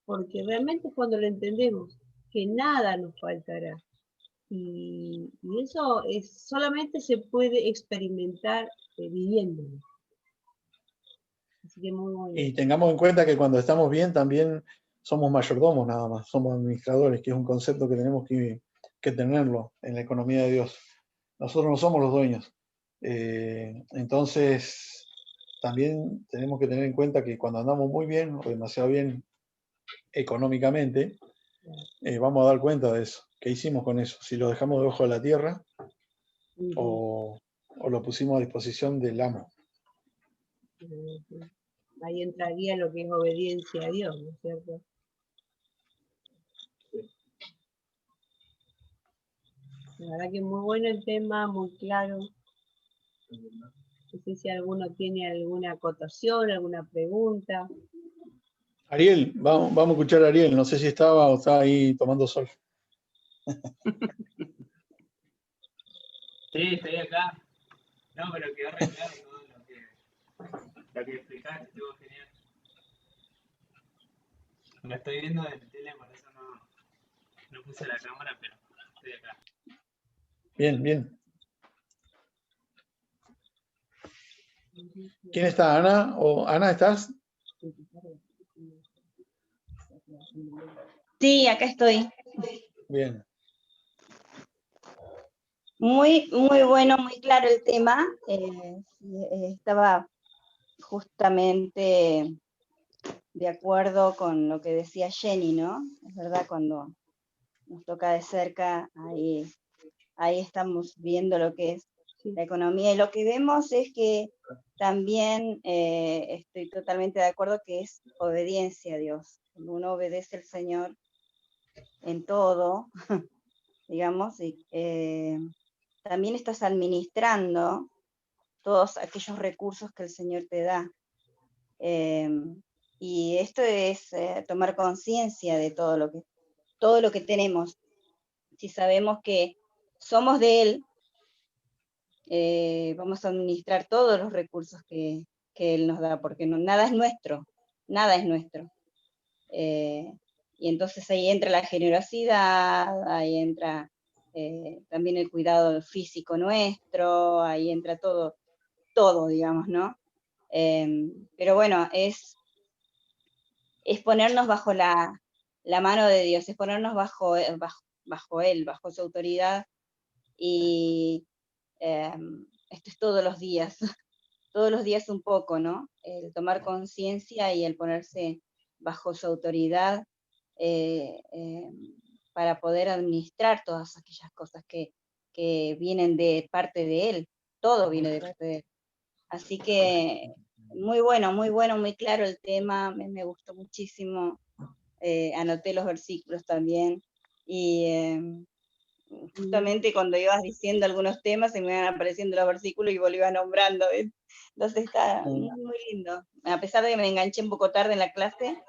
porque realmente cuando lo entendemos, que nada nos faltará. Y eso solamente se puede experimentar viviéndolo. Así que muy Y tengamos en cuenta que cuando estamos bien también somos mayordomos nada más, somos administradores, que es un concepto que tenemos que tenerlo en la economía de Dios. Nosotros no somos los dueños. Entonces, también tenemos que tener en cuenta que cuando andamos muy bien o demasiado bien económicamente, vamos a dar cuenta de eso. ¿Qué hicimos con eso? Si lo dejamos debajo de la tierra o lo pusimos a disposición del amo. Ahí entraría lo que es obediencia a Dios, ¿no es cierto? La verdad que muy bueno el tema, muy claro. No sé si alguno tiene alguna acotación, alguna pregunta. Ariel, vamos a escuchar a Ariel. No sé si estaba o está ahí tomando sol. Sí, estoy acá. No, pero quedó re claro todo lo que explicaste, estuvo genial. Lo estoy viendo en tele, por eso no puse la cámara, pero estoy acá. Bien, bien. ¿Quién está? ¿Ana? ¿O Ana estás? Sí, acá estoy. Bien. Muy, muy bueno, muy claro el tema. Estaba justamente de acuerdo con lo que decía Jenny, ¿no? Es verdad, cuando nos toca de cerca, ahí estamos viendo lo que es la economía. Y lo que vemos es que también estoy totalmente de acuerdo que es obediencia a Dios. Cuando uno obedece al Señor en todo, digamos, también estás administrando todos aquellos recursos que el Señor te da. Y esto es tomar conciencia de todo lo que tenemos. Si sabemos que somos de Él, vamos a administrar todos los recursos que Él nos da, porque nada es nuestro, nada es nuestro. Y entonces ahí entra la generosidad, ahí entra también el cuidado físico nuestro, ahí entra todo, digamos, ¿no? Pero bueno, es ponernos bajo la mano de Dios, es ponernos bajo Él, bajo su autoridad, y esto es todos los días, todos los días un poco, ¿no? El tomar conciencia y el ponerse bajo su autoridad, para poder administrar todas aquellas cosas que vienen de parte de Él, todo viene de parte de Él. Así que muy bueno, muy claro el tema, me gustó muchísimo, anoté los versículos también, y justamente cuando ibas diciendo algunos temas se me iban apareciendo los versículos y vos lo ibas nombrando, ¿ves? Entonces está muy lindo. A pesar de que me enganché un poco tarde en la clase,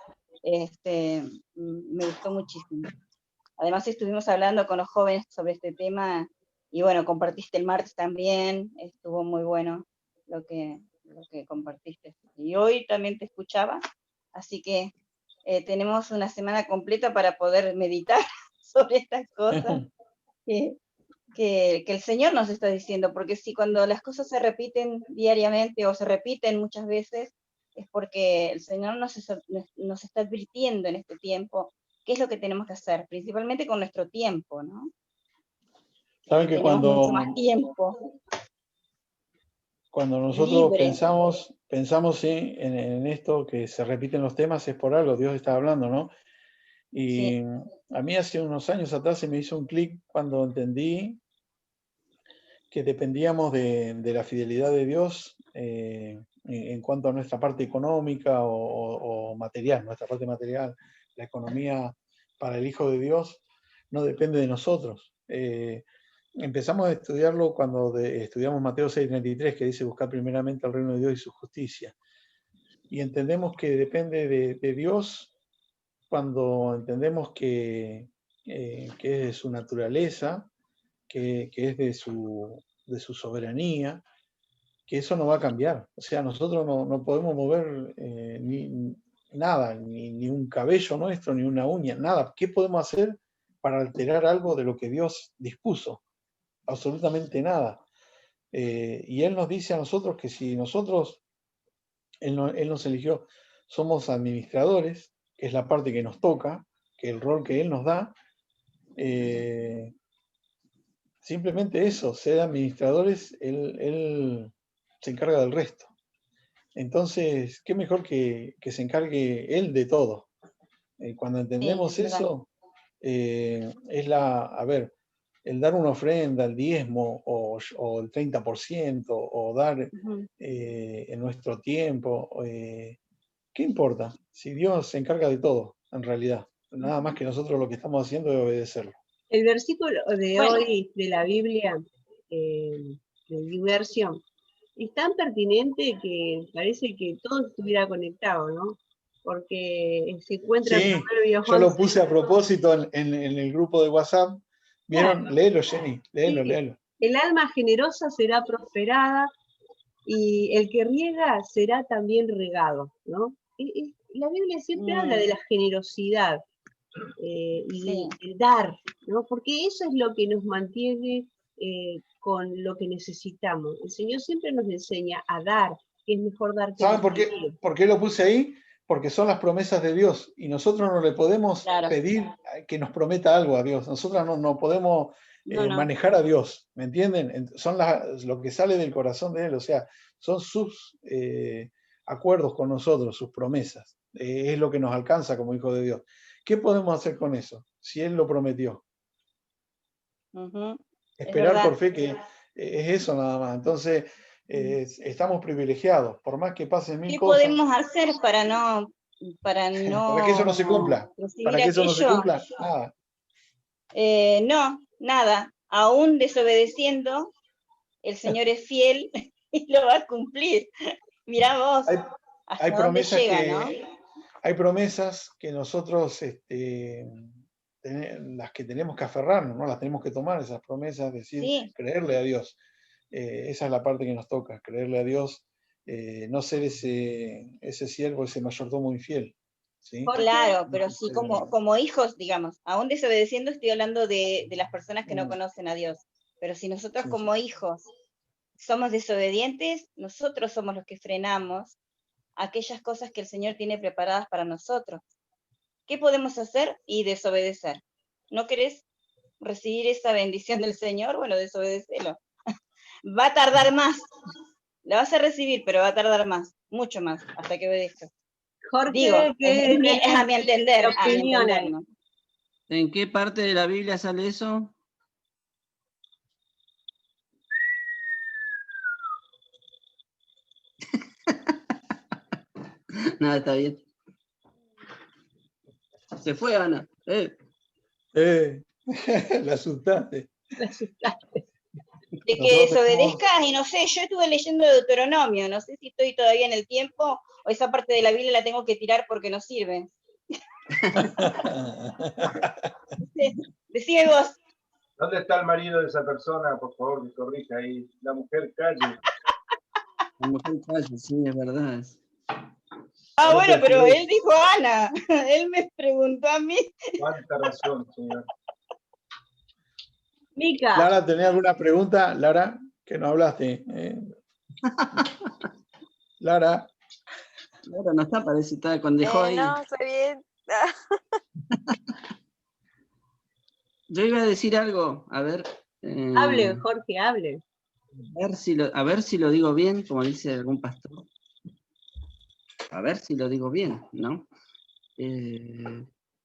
me gustó muchísimo. Además estuvimos hablando con los jóvenes sobre este tema, y bueno, compartiste el martes también, estuvo muy bueno lo que compartiste. Y hoy también te escuchaba, así que tenemos una semana completa para poder meditar sobre estas cosas que el Señor nos está diciendo, porque si cuando las cosas se repiten diariamente o se repiten muchas veces, es porque el Señor nos está advirtiendo en este tiempo qué es lo que tenemos que hacer, principalmente con nuestro tiempo, ¿no? Saben que Tenemos mucho más tiempo. Cuando nosotros libre. pensamos ¿sí? en esto, que se repiten los temas, es por algo, Dios está hablando, ¿no? Y Sí. a mí hace unos años atrás se me hizo un clic cuando entendí que dependíamos de la fidelidad de Dios en cuanto a nuestra parte económica o material, nuestra parte material. La economía para el Hijo de Dios no depende de nosotros. Empezamos a estudiarlo cuando estudiamos Mateo 6:33, que dice buscar primeramente el reino de Dios y su justicia. Y entendemos que depende de Dios cuando entendemos que que es de su naturaleza, que es de su soberanía, que eso no va a cambiar. O sea, nosotros no podemos mover nada, ni un cabello nuestro, ni una uña, nada. ¿Qué podemos hacer para alterar algo de lo que Dios dispuso? Absolutamente nada. Y Él nos dice a nosotros que si nosotros, Él nos eligió, somos administradores, que es la parte que nos toca, que el rol que Él nos da, simplemente eso, ser administradores, él se encarga del resto. Entonces, qué mejor que se encargue Él de todo. Cuando entendemos Sí, es verdad. eso, es a ver, el dar una ofrenda, el diezmo o el 30%, o dar Ujú. en nuestro tiempo, ¿qué importa? Si Dios se encarga de todo, en realidad. Nada más que nosotros lo que estamos haciendo es obedecerlo. El versículo de Bueno, hoy de la Biblia, de diversión, es tan pertinente que parece que todo estuviera conectado, ¿no? Porque se encuentra en Sí, Proverbios yo lo 11. puse a propósito en el grupo de WhatsApp. ¿Vieron? Claro, Léelo, Jenny, léelo, sí, léelo. el alma generosa será prosperada y el que riega será también regado, ¿no? La Biblia siempre habla de la generosidad y sí, el dar, ¿no? Porque eso es lo que nos mantiene con lo que necesitamos. El Señor siempre nos enseña a dar, que es mejor dar que ¿Saben recibir. por qué lo puse ahí? Porque son las promesas de Dios y nosotros no le podemos claro. pedir que nos prometa algo a Dios. Nosotros no podemos No. manejar a Dios, ¿me entienden? Son lo que sale del corazón de Él, o sea, son sus acuerdos con nosotros, sus promesas. Es lo que nos alcanza como hijos de Dios. ¿Qué podemos hacer con eso? Si Él lo prometió. Ujú. Es Esperar por verdad. fe, que es eso nada más. Entonces, estamos privilegiados, por más que pasen mil ¿Qué cosas, podemos hacer para no para que eso no se cumpla, recibir para que eso no se aquello? cumpla, nada. No, nada. Aún desobedeciendo, el Señor es fiel y lo va a cumplir. Mirá vos Hay, hay hasta dónde promesas llega, ¿no? hay promesas que nosotros, las que tenemos que aferrarnos, ¿no? Las tenemos que tomar, esas promesas, decir, Sí, creerle a Dios. Esa es la parte que nos toca, creerle a Dios, no ser ese siervo, ese mayordomo infiel. ¿Sí? Jorge, claro, pero sí como hijos, digamos, aún desobedeciendo estoy hablando de las personas que no conocen a Dios. Pero si nosotros Sí, sí. como hijos somos desobedientes, nosotros somos los que frenamos aquellas cosas que el Señor tiene preparadas para nosotros. ¿Qué podemos hacer? Y desobedecer. ¿No querés recibir esa bendición del Señor? Bueno, desobedecelo. Va a tardar más. La vas a recibir, pero va a tardar más, mucho más, hasta que obedezcas. Digo, Jorge, ¿qué es a mi entender, opinión ahí? ¿no? ¿En qué parte de la Biblia sale eso? Nada, está bien. Se fue, Ana. La asustaste. De que Nosotros desobedezcas, y no sé, yo estuve leyendo Deuteronomio, no sé si estoy todavía en el tiempo o esa parte de la Biblia la tengo que tirar porque no sirve. Decime vos. ¿Dónde está el marido de esa persona? Por favor, que corrija ahí. La mujer calle. La mujer calla, sí, es verdad. Ah, No bueno, te pero olvides. él dijo Ana, él me preguntó a mí. Cuánta razón, señor. Mica, Lara, ¿tenés alguna pregunta? Lara, que no hablaste. Lara. Ahora no está, parece estar con dejó ahí. No, estoy bien. Yo iba a decir algo, a ver. hable, Jorge, hable. A ver si lo digo bien, como dice algún pastor. A ver si lo digo bien, ¿no?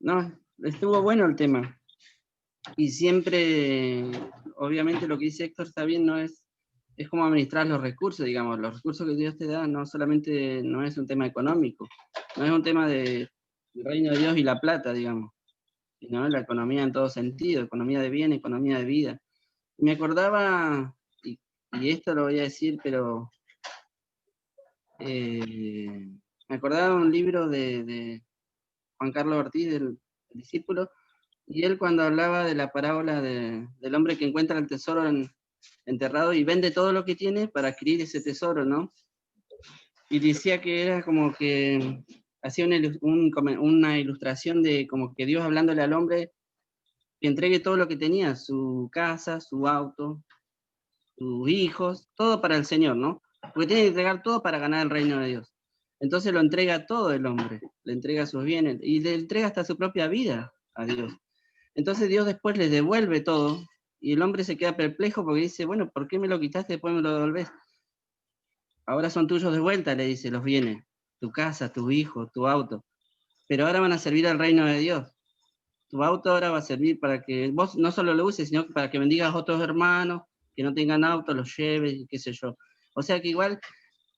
No, estuvo bueno el tema. Y siempre, obviamente lo que dice Héctor está bien, no es como administrar los recursos, digamos. Los recursos que Dios te da no solamente no es un tema económico, no es un tema del reino de Dios y la plata, digamos, sino la economía en todo sentido, economía de bien, economía de vida. Me acordaba, y esto lo voy a decir, pero me acordaba de un libro de Juan Carlos Ortiz, del discípulo, Y él cuando hablaba de la parábola del hombre que encuentra el tesoro enterrado y vende todo lo que tiene para adquirir ese tesoro, ¿no? Y decía que era como que hacía una ilustración de como que Dios hablándole al hombre que entregue todo lo que tenía, su casa, su auto, sus hijos, todo para el Señor, ¿no? Porque tiene que entregar todo para ganar el reino de Dios. Entonces lo entrega todo el hombre, le entrega sus bienes y le entrega hasta su propia vida a Dios. Entonces Dios después le devuelve todo y el hombre se queda perplejo porque dice, bueno, ¿por qué me lo quitaste y después me lo devolvés? Ahora son tuyos de vuelta, le dice, los bienes, tu casa, tu hijo, tu auto, pero ahora van a servir al reino de Dios. Tu auto ahora va a servir para que vos no solo lo uses, sino para que bendigas a otros hermanos que no tengan auto, los lleves, y qué sé yo. O sea que igual,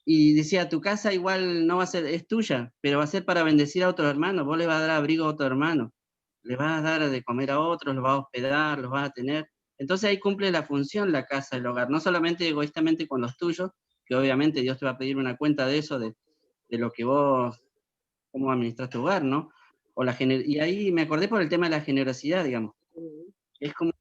y decía, tu casa igual no va a ser, es tuya, pero va a ser para bendecir a otros hermanos, vos le vas a dar abrigo a otro hermano, le vas a dar de comer a otros, los vas a hospedar, los vas a tener. Entonces ahí cumple la función la casa, el hogar, no solamente egoístamente con los tuyos, que obviamente Dios te va a pedir una cuenta de eso, de lo que vos, cómo administras tu hogar, ¿no? Y ahí me acordé por el tema de la generosidad, digamos. Es como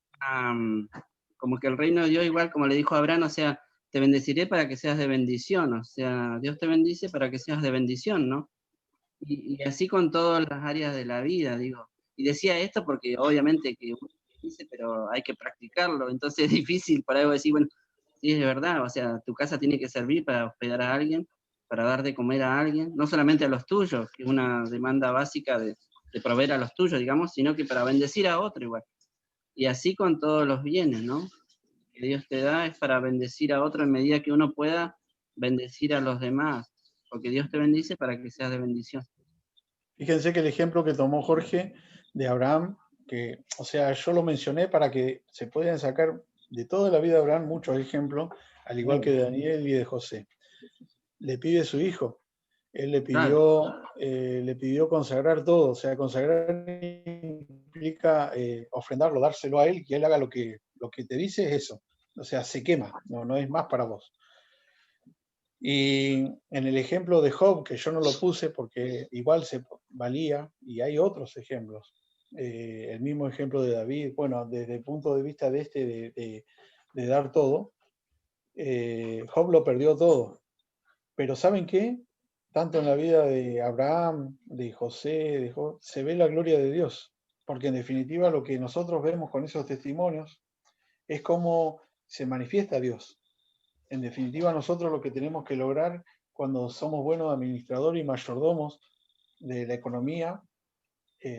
que el reino de Dios, igual como le dijo a Abraham, o sea, te bendeciré para que seas de bendición, o sea, Dios te bendice para que seas de bendición, ¿no? Y así con todas las áreas de la vida, digo. Y decía esto porque obviamente que uno dice, pero hay que practicarlo, entonces es difícil para algo decir, bueno, sí es verdad, o sea, tu casa tiene que servir para hospedar a alguien, para dar de comer a alguien, no solamente a los tuyos, que es una demanda básica de proveer a los tuyos, digamos, sino que para bendecir a otro igual. Y así con todos los bienes, ¿no? Que Dios te da es para bendecir a otro en medida que uno pueda bendecir a los demás, porque Dios te bendice para que seas de bendición. Fíjense que el ejemplo que tomó Jorge de Abraham, que, o sea, yo lo mencioné para que se puedan sacar de toda la vida de Abraham muchos ejemplos, al igual que de Daniel y de José. Le pide su hijo. Él le pidió consagrar todo, o sea, consagrar implica ofrendarlo, dárselo a él, que él haga lo que te dice es eso. O sea, se quema, no es más para vos. Y en el ejemplo de Job, que yo no lo puse porque igual se valía, y hay otros ejemplos. El mismo ejemplo de David, bueno, desde el punto de vista de dar todo, Job lo perdió todo. Pero ¿saben qué? Tanto en la vida de Abraham, de José, de Job, se ve la gloria de Dios. Porque en definitiva lo que nosotros vemos con esos testimonios es cómo se manifiesta Dios. En definitiva, nosotros lo que tenemos que lograr cuando somos buenos administradores y mayordomos de la economía,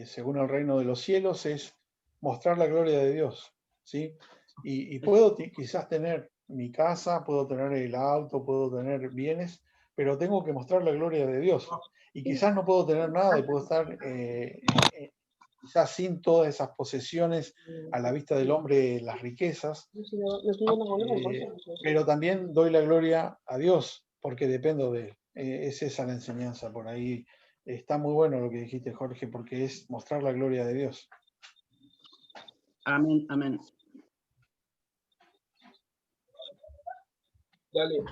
según el reino de los cielos, es mostrar la gloria de Dios, ¿sí? Y puedo quizás tener mi casa, puedo tener el auto, puedo tener bienes, pero tengo que mostrar la gloria de Dios. Y quizás no puedo tener nada y puedo estar quizás sin todas esas posesiones a la vista del hombre, las riquezas, pero también doy la gloria a Dios porque dependo de él. Es esa la enseñanza por ahí. Está muy bueno lo que dijiste, Jorge, porque es mostrar la gloria de Dios. Amén, amén. Dale.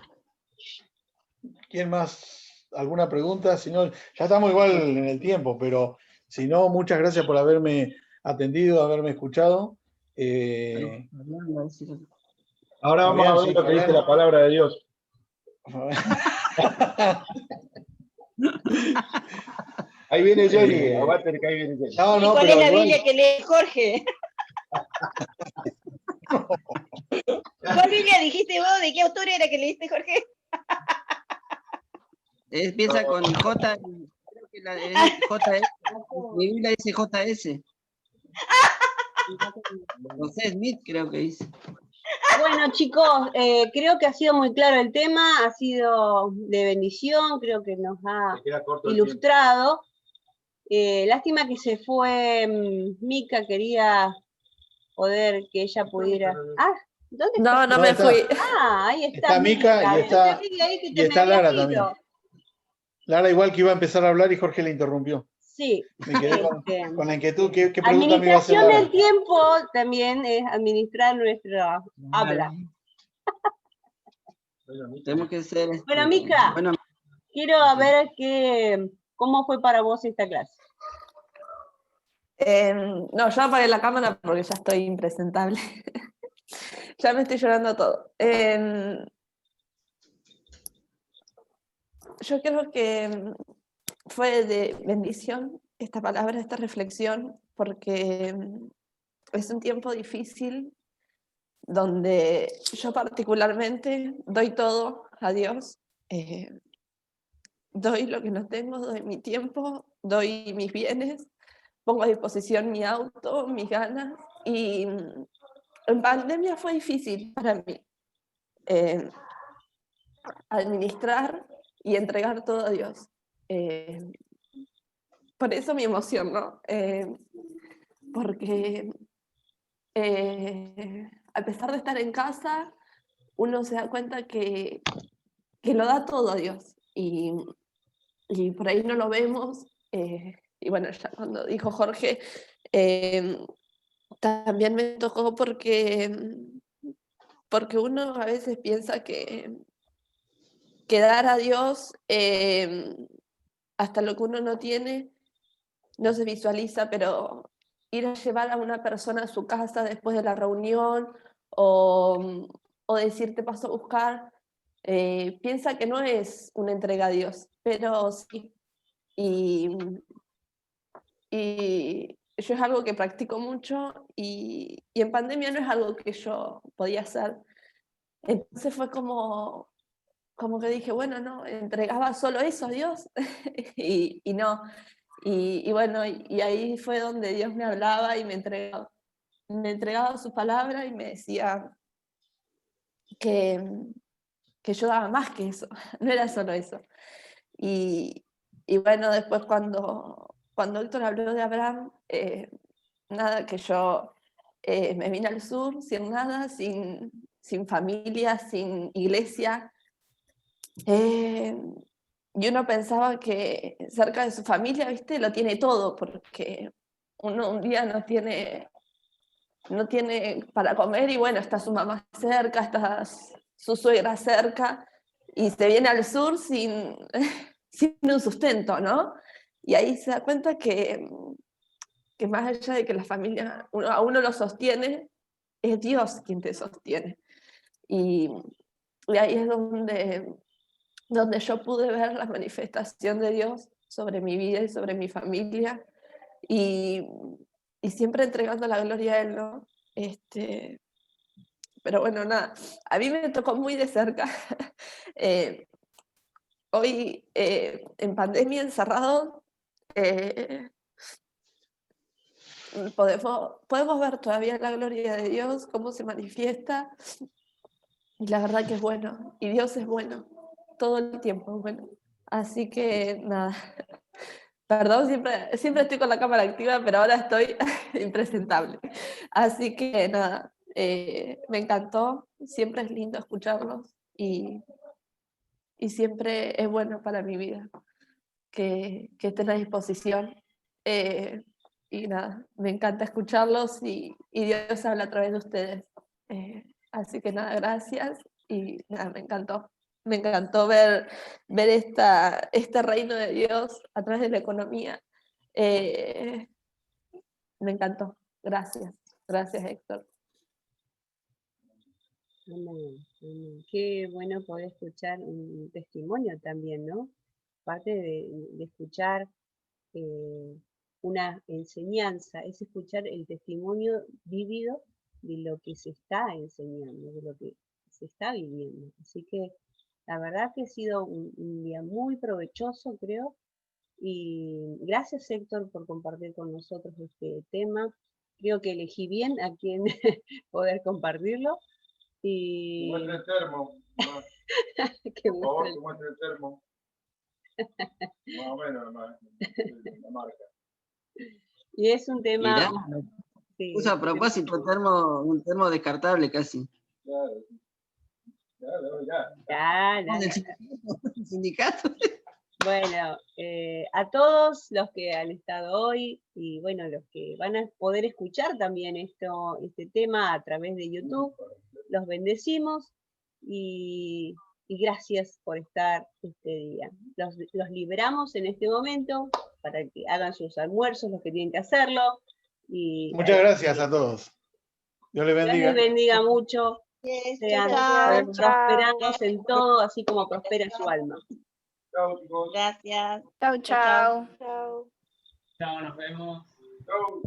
¿Quién más? ¿Alguna pregunta? Si no, ya estamos igual en el tiempo, pero si no, muchas gracias por haberme atendido, haberme escuchado. Ahora vamos a ver lo que dice la palabra de Dios. Ahí viene Johnny, aguante que ahí viene Johnny. No, ¿cuál es la Biblia que lee Jorge? ¿Cuál Biblia dijiste vos? ¿De qué autor era que leíste, Jorge? Empieza con J, creo que es JS. Mi Biblia dice JS. José Smith creo que dice. Bueno, chicos, creo que ha sido muy claro el tema, ha sido de bendición, creo que nos ha ilustrado. Lástima que se fue Mica, quería poder que ella pudiera... Ah, ¿dónde está? No me fui. Ah, ahí está. Está Mica y está Lara también. Lara igual que iba a empezar a hablar y Jorge le interrumpió. Sí. Me quedé con la inquietud. ¿Qué pregunta me iba a hacer Administración Lara? del tiempo también es administrar nuestra habla. Tenemos que ser... Bueno, Mica, quiero ver cómo fue para vos esta clase. No, yo apagué la cámara porque ya estoy impresentable. Ya me estoy llorando todo. Yo creo que fue de bendición esta palabra, esta reflexión, porque es un tiempo difícil donde yo particularmente doy todo a Dios. Doy lo que no tengo, doy mi tiempo, doy mis bienes, pongo a disposición mi auto, mis ganas, y en pandemia fue difícil para mí administrar y entregar todo a Dios. Por eso mi emoción, ¿no? Porque a pesar de estar en casa, uno se da cuenta que lo da todo a Dios. Y por ahí no lo vemos. Y bueno, ya cuando dijo Jorge, también me tocó porque uno a veces piensa que dar a Dios hasta lo que uno no tiene no se visualiza, pero ir a llevar a una persona a su casa después de la reunión o decirte paso a buscar, piensa que no es una entrega a Dios, pero sí. Y yo es algo que practico mucho y en pandemia no es algo que yo podía hacer. Entonces fue como que dije, bueno, no, entregaba solo eso a Dios y no. Y bueno, y ahí fue donde Dios me hablaba y me entregaba su palabra y me decía que yo daba más que eso, no era solo eso. Y bueno, después cuando Héctor habló de Abraham, nada, que yo me vine al sur sin nada, sin familia, sin iglesia. Y uno pensaba que cerca de su familia, ¿viste? Lo tiene todo, porque uno un día no tiene para comer y bueno, está su mamá cerca, está su suegra cerca, y se viene al sur sin un sustento, ¿no? Y ahí se da cuenta que más allá de que la familia a uno lo sostiene, es Dios quien te sostiene. Y ahí es donde yo pude ver la manifestación de Dios sobre mi vida y sobre mi familia, y siempre entregando la gloria a Él, ¿no? Pero bueno, nada, a mí me tocó muy de cerca. Hoy, en pandemia, encerrado, podemos ver todavía la gloria de Dios, cómo se manifiesta, y la verdad que es bueno, y Dios es bueno, todo el tiempo es bueno. Así que nada, perdón, siempre estoy con la cámara activa, pero ahora estoy impresentable. Así que nada, me encantó, siempre es lindo escucharlos y siempre es bueno para mi vida que estén a disposición. Y nada, me encanta escucharlos y Dios habla a través de ustedes. Así que nada, gracias y nada, me encantó. Me encantó ver este reino de Dios a través de la economía. Me encantó. Gracias. Gracias, Héctor. Amén, amén. Qué bueno poder escuchar un testimonio también, ¿no? Parte de escuchar una enseñanza, es escuchar el testimonio vívido de lo que se está enseñando, de lo que se está viviendo. Así que la verdad que ha sido un día muy provechoso, creo. Y gracias, Héctor, por compartir con nosotros este tema. Creo que elegí bien a quién poder compartirlo. Y... Muestre el termo. Por favor, que muestre el termo. Más o menos la marca. Y es un tema... Mirá, sí, puso a propósito un termo descartable casi. Claro. Ya. Sindicato. Bueno, a todos los que han estado hoy y bueno, los que van a poder escuchar también este tema a través de YouTube, los bendecimos y gracias por estar este día. Los liberamos en este momento para que hagan sus almuerzos, los que tienen que hacerlo, Y Muchas gracias a todos. Dios les Dios bendiga. les bendiga mucho. Sean Chao. prosperados en todo, así como prospera su alma. Chao, chicos. Gracias. Chau, chau. Chao, nos vemos. Chao.